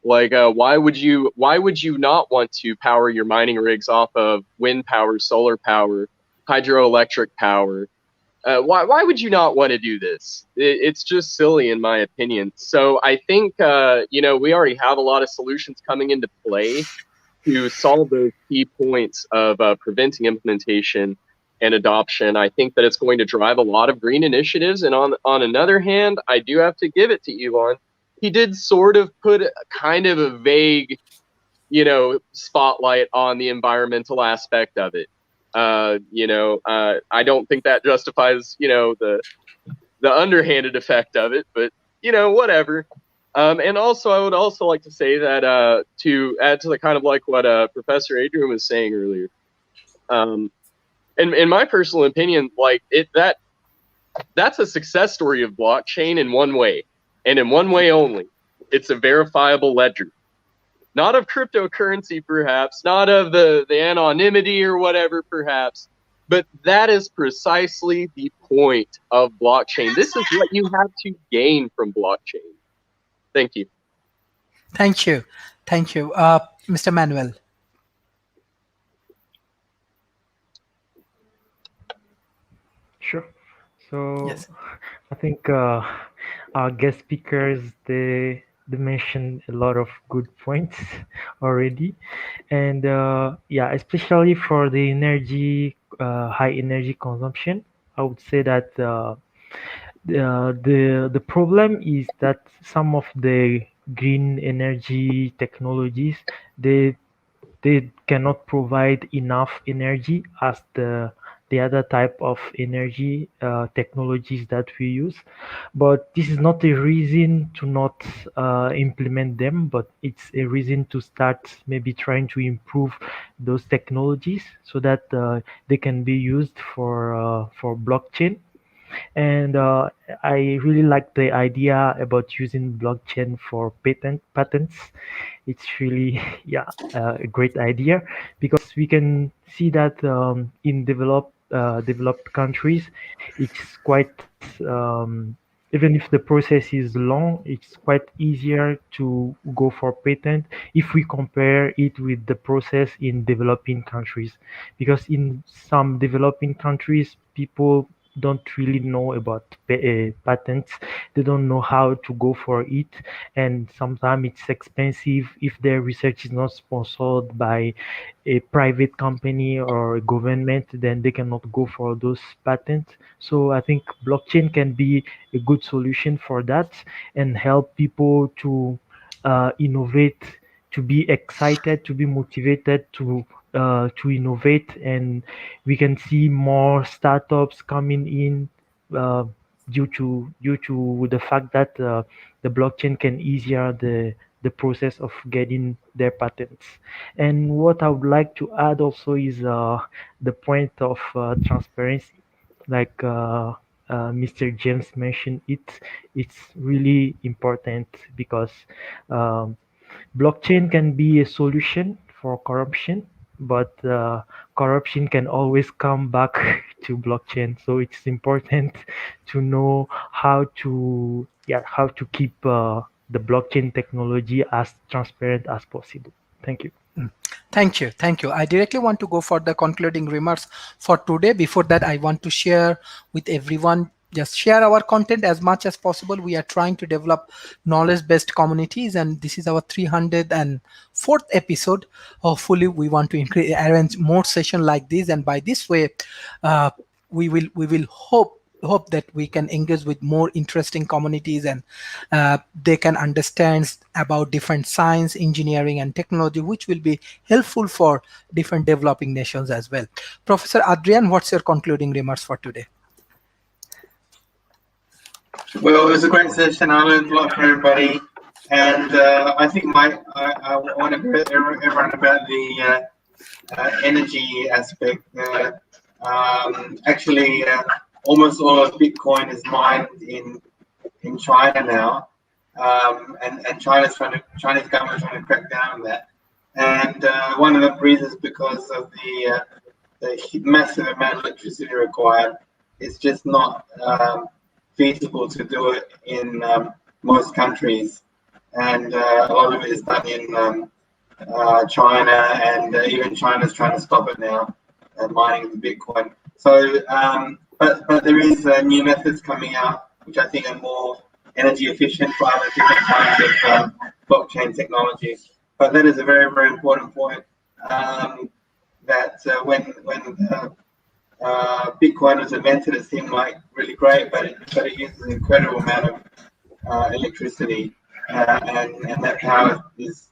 Like, why would you not want to power your mining rigs off of wind power, solar power, hydroelectric power? Why would you not want to do this? It's just silly, in my opinion. So I think we already have a lot of solutions coming into play to solve those key points of preventing implementation and adoption. I think that it's going to drive a lot of green initiatives. And on another hand, I do have to give it to Elon. He did sort of put kind of a vague, spotlight on the environmental aspect of it. I don't think that justifies, the underhanded effect of it, but whatever. And also, I would also like to say that to add to the kind of like what Professor Adrian was saying earlier, in my personal opinion, like that's a success story of blockchain in one way, and in one way only. It's a verifiable ledger. Not of cryptocurrency, perhaps, not of the anonymity or whatever, perhaps, but that is precisely the point of blockchain. This is what you have to gain from blockchain. Thank you. Thank you. Thank you. Mr. Manuel. Sure. So Yes. I think our guest speakers they mentioned a lot of good points already, and yeah, especially for the energy, high energy consumption, I would say that the problem is that some of the green energy technologies they they cannot provide enough energy as the other type of energy technologies that we use. But this is not a reason to not implement them, but it's a reason to start maybe trying to improve those technologies so that they can be used for blockchain. And I really like the idea about using blockchain for patents. It's really yeah a great idea because we can see that in developed countries it's quite even if the process is long, it's quite easier to go for patent if we compare it with the process in developing countries, because in some developing countries people don't really know about patents. They don't know how to go for it, and sometimes it's expensive if their research is not sponsored by a private company or a government, then they cannot go for those patents. So I think blockchain can be a good solution for that and help people to innovate, to be excited, to be motivated to innovate, and we can see more startups coming in uh, due to the fact that the blockchain can easier the process of getting their patents. And what I would like to add also is the point of transparency, like Mr. James mentioned it. It's really important because um, blockchain can be a solution for corruption, but corruption can always come back to blockchain. So it's important to know how yeah, how to keep the blockchain technology as transparent as possible. Thank you. Thank you. Thank you. I directly want to go for the concluding remarks for today. Before that, I want to share with everyone, just share our content as much as possible. We are trying to develop knowledge-based communities, and this is our 304th episode. Hopefully, we want to arrange more session like this, and by this way, uh, we will hope that we can engage with more interesting communities, and they can understand about different science, engineering, and technology, which will be helpful for different developing nations as well. Professor Adrian, what's your concluding remarks for today? Well, it was a great session. I learned a lot from everybody, and I think I want to brief everyone about the energy aspect. Actually, almost all of Bitcoin is mined in China now, and China's Chinese government trying to crack down on that. And one of the reasons because of the massive amount of electricity required. It's just not feasible to do it in most countries, and a lot of it is done in China, and even China's trying to stop it now, mining the Bitcoin. So, but there is new methods coming out, which I think are more energy efficient for other different kinds of blockchain technology. But that is a very, very important point. That when Bitcoin was invented, it seemed like really great, but it uses an incredible amount of electricity, and that power is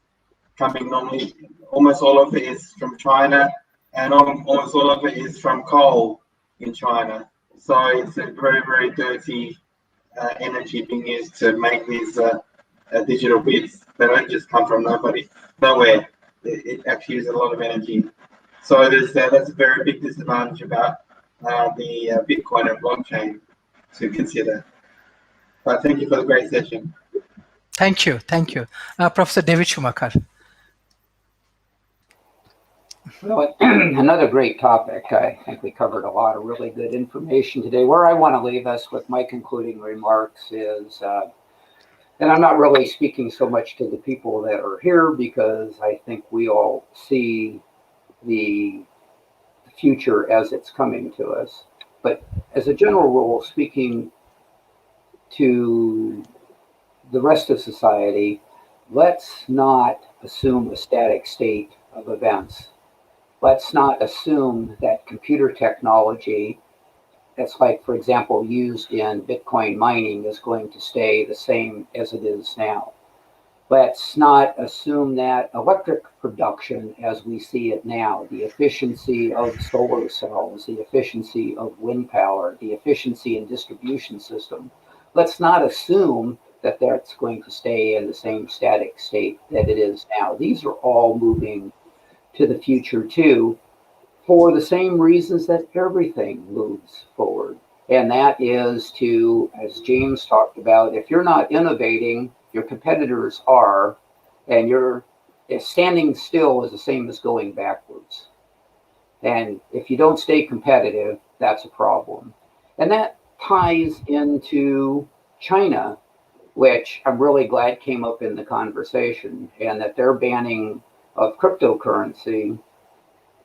coming normally. Almost all of it is from China, and almost all of it is from coal in China. So it's a very, very dirty energy being used to make these digital bits that don't just come from nowhere. It actually uses a lot of energy. So that's a very big disadvantage about the Bitcoin and blockchain to consider. But thank you for the great session. Thank you. Thank you. Professor David Schumacher. Well, another great topic. I think we covered a lot of really good information today. Where I want to leave us with my concluding remarks is, and I'm not really speaking so much to the people that are here because I think we all see the future as it's coming to us. But as a general rule, speaking to the rest of society, let's not assume a static state of events. Let's not assume that computer technology that's like, for example, used in Bitcoin mining is going to stay the same as it is now. Let's not assume that electric production as we see it now, the efficiency of solar cells, the efficiency of wind power, the efficiency in distribution system, let's not assume that that's going to stay in the same static state that it is now. These are all moving to the future too, for the same reasons that everything moves forward. And that is to, as James talked about, if you're not innovating, your competitors are, and you're standing still is the same as going backwards. And if you don't stay competitive, that's a problem. And that ties into China, which I'm really glad came up in the conversation, and that their banning of cryptocurrency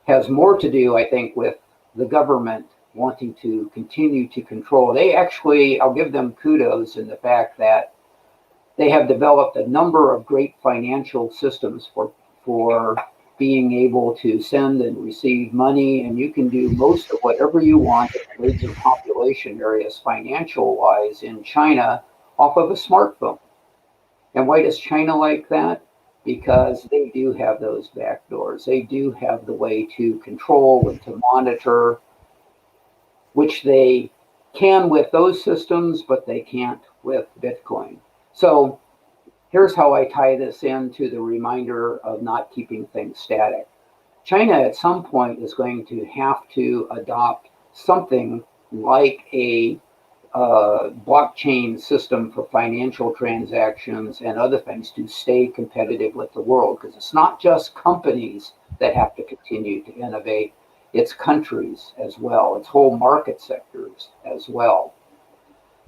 has more to do, I think, with the government wanting to continue to control. They actually, I'll give them kudos in the fact that they have developed a number of great financial systems for being able to send and receive money, and you can do most of whatever you want in major population areas financial-wise in China off of a smartphone. And why does China like that? Because they do have those back doors. They do have the way to control and to monitor, which they can with those systems, but they can't with Bitcoin. So here's how I tie this into the reminder of not keeping things static. China at some point is going to have to adopt something like a blockchain system for financial transactions and other things to stay competitive with the world, because it's not just companies that have to continue to innovate, it's countries as well, it's whole market sectors as well.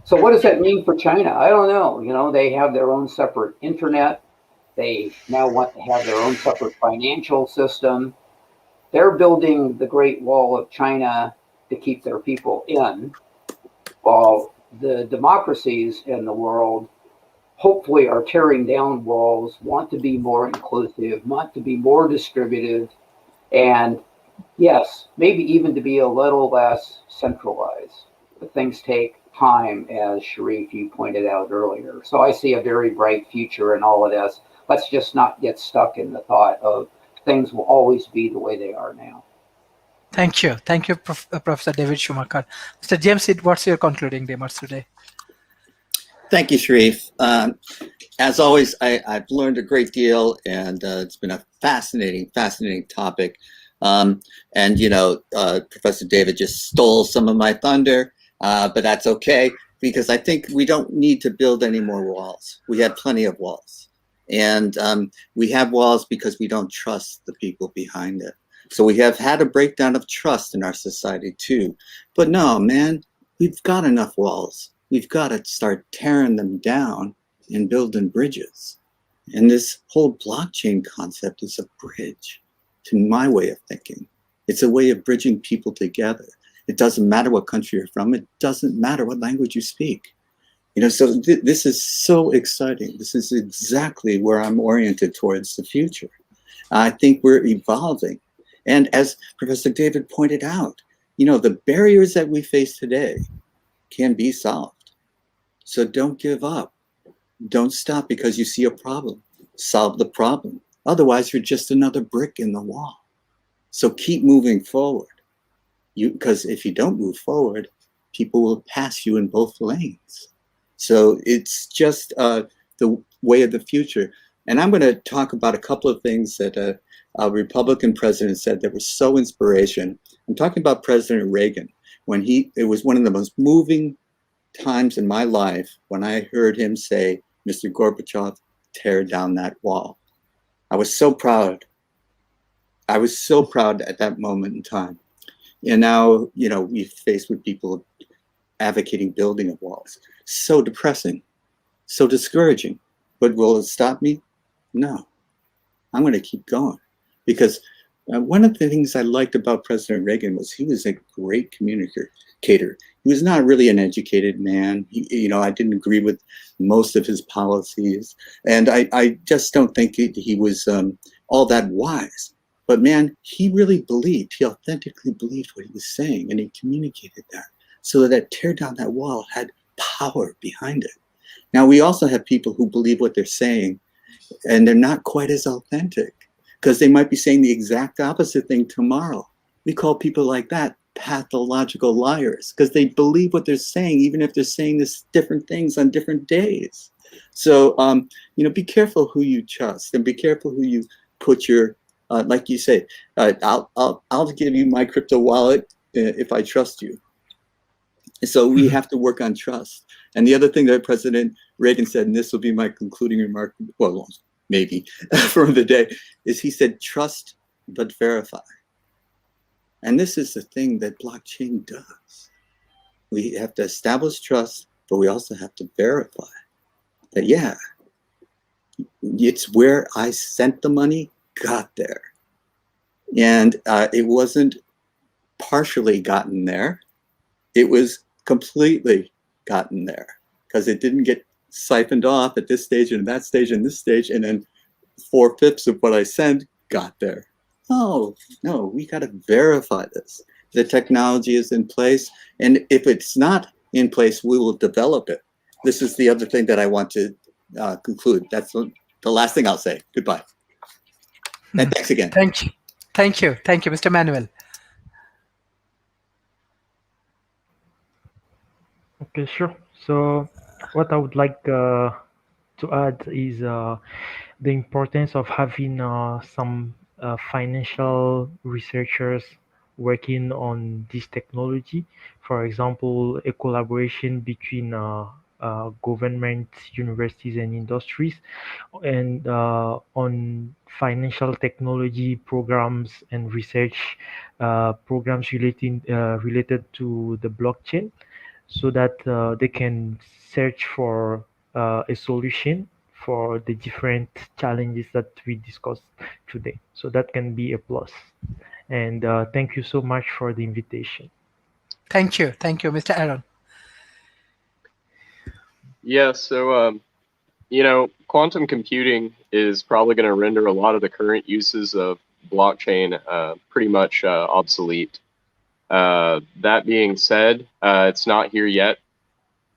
So what does that mean for China? I don't know. You know, they have their own separate internet. They now want to have their own separate financial system. They're building the Great Wall of China to keep their people in, while the democracies in the world hopefully are tearing down walls, want to be more inclusive, want to be more distributive, and yes, maybe even to be a little less centralized. But things take time, as Sharif, you pointed out earlier. So I see a very bright future in all of this. Let's just not get stuck in the thought of things will always be the way they are now. Thank you, Professor David Schumacher. Mr. James, what's your concluding remarks today? Thank you, Sharif. As always, I've learned a great deal, and it's been a fascinating topic. And Professor David just stole some of my thunder, but that's okay, because I think we don't need to build any more walls. We have plenty of walls, and we have walls because we don't trust the people behind it. So we have had a breakdown of trust in our society too. But no, man, we've got enough walls. We've got to start tearing them down and building bridges. And this whole blockchain concept is a bridge to my way of thinking. It's a way of bridging people together. It doesn't matter what country you're from. It doesn't matter what language you speak. So this is so exciting. This is exactly where I'm oriented towards the future. I think we're evolving. And as Professor David pointed out, the barriers that we face today can be solved. So don't give up. Don't stop because you see a problem. Solve the problem. Otherwise, you're just another brick in the wall. So keep moving forward. Because if you don't move forward, people will pass you in both lanes. So it's just the way of the future. And I'm going to talk about a couple of things that a Republican president said that was so inspirational. I'm talking about President Reagan. It was one of the most moving times in my life when I heard him say, "Mr. Gorbachev, tear down that wall." I was so proud. I was so proud at that moment in time. And now, we're faced with people advocating building of walls. So depressing, so discouraging. But will it stop me? No. I'm going to keep going. Because one of the things I liked about President Reagan was he was a great communicator. He was not really an educated man. I didn't agree with most of his policies. And I just don't think he was all that wise. But man, he authentically believed what he was saying, and he communicated that. So that tear down that wall had power behind it. Now, we also have people who believe what they're saying, and they're not quite as authentic, because they might be saying the exact opposite thing tomorrow. We call people like that pathological liars, because they believe what they're saying, even if they're saying this different things on different days. So, be careful who you trust, and be careful who you put your, like you say, I'll give you my crypto wallet if I trust you. So we have to work on trust. And the other thing that President Reagan said, and this will be my concluding remark, well, maybe from the day, is he said, trust but verify. And this is the thing that blockchain does. We have to establish trust, but we also have to verify that, yeah, it's where I sent the money, got there. And it wasn't partially gotten there. It was completely gotten there, because it didn't get siphoned off at this stage and that stage and this stage, and then 4/5 of what I sent got there. Oh, no, we got to verify this. The technology is in place, and if it's not in place, we will develop it. This is the other thing that I want to conclude. That's the last thing I'll say. Goodbye. And thanks again. Thank you, Mr. Manuel. Okay, sure. So, what I would like to add is the importance of having some financial researchers working on this technology. For example, a collaboration between government, universities, and industries, and on financial technology programs and research programs related to the blockchain. so that they can search for a solution for the different challenges that we discussed today. So that can be a plus. And thank you so much for the invitation. Thank you, Mr. Aaron. Yeah, so quantum computing is probably going to render a lot of the current uses of blockchain pretty much obsolete. That being said, it's not here yet.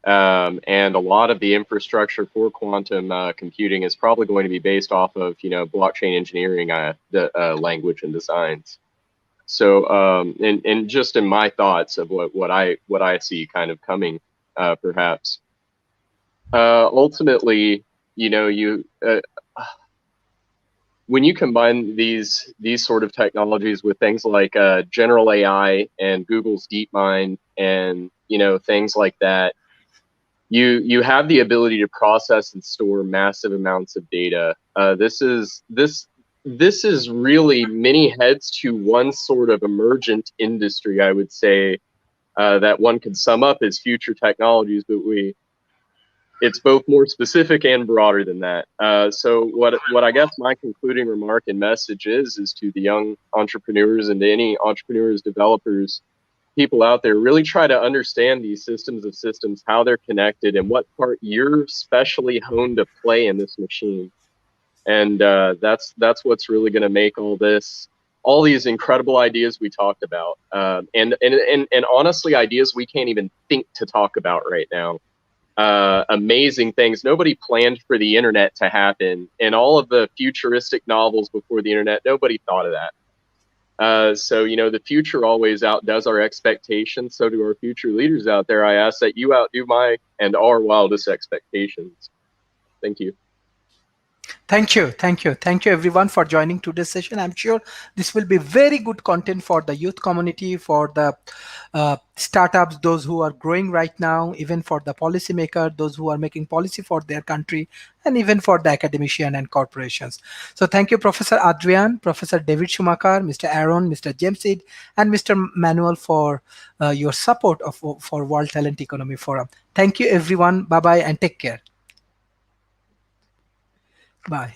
And a lot of the infrastructure for quantum computing is probably going to be based off of, blockchain engineering language and designs. So, and just in my thoughts of what I see kind of coming, perhaps. Ultimately, you when you combine these sort of technologies with things like general AI and Google's DeepMind and things like that, you have the ability to process and store massive amounts of data. This is really many heads to one sort of emergent industry, I would say, that one could sum up as future technologies, but it's both more specific and broader than that. So what I guess my concluding remark and message is to the young entrepreneurs and to any entrepreneurs, developers, people out there, really try to understand these systems of systems, how they're connected, and what part you're specially honed to play in this machine. And that's what's really going to make all these incredible ideas we talked about, and honestly, ideas we can't even think to talk about right now. Amazing things. Nobody planned for the internet to happen, and all of the futuristic novels before the internet, nobody thought of that. So, the future always outdoes our expectations. So do our future leaders out there. I ask that you outdo my and our wildest expectations. Thank you. Thank you everyone for joining today's session. I'm sure this will be very good content for the youth community, for the startups, those who are growing right now, even for the policymaker, those who are making policy for their country, and even for the academician and corporations. So thank you, Professor Adrian, Professor David Schumacher, Mr. Aaron, Mr. James Id, and Mr. Manuel for your support for World Talent Economy Forum. Thank you everyone. Bye bye and take care. Bye.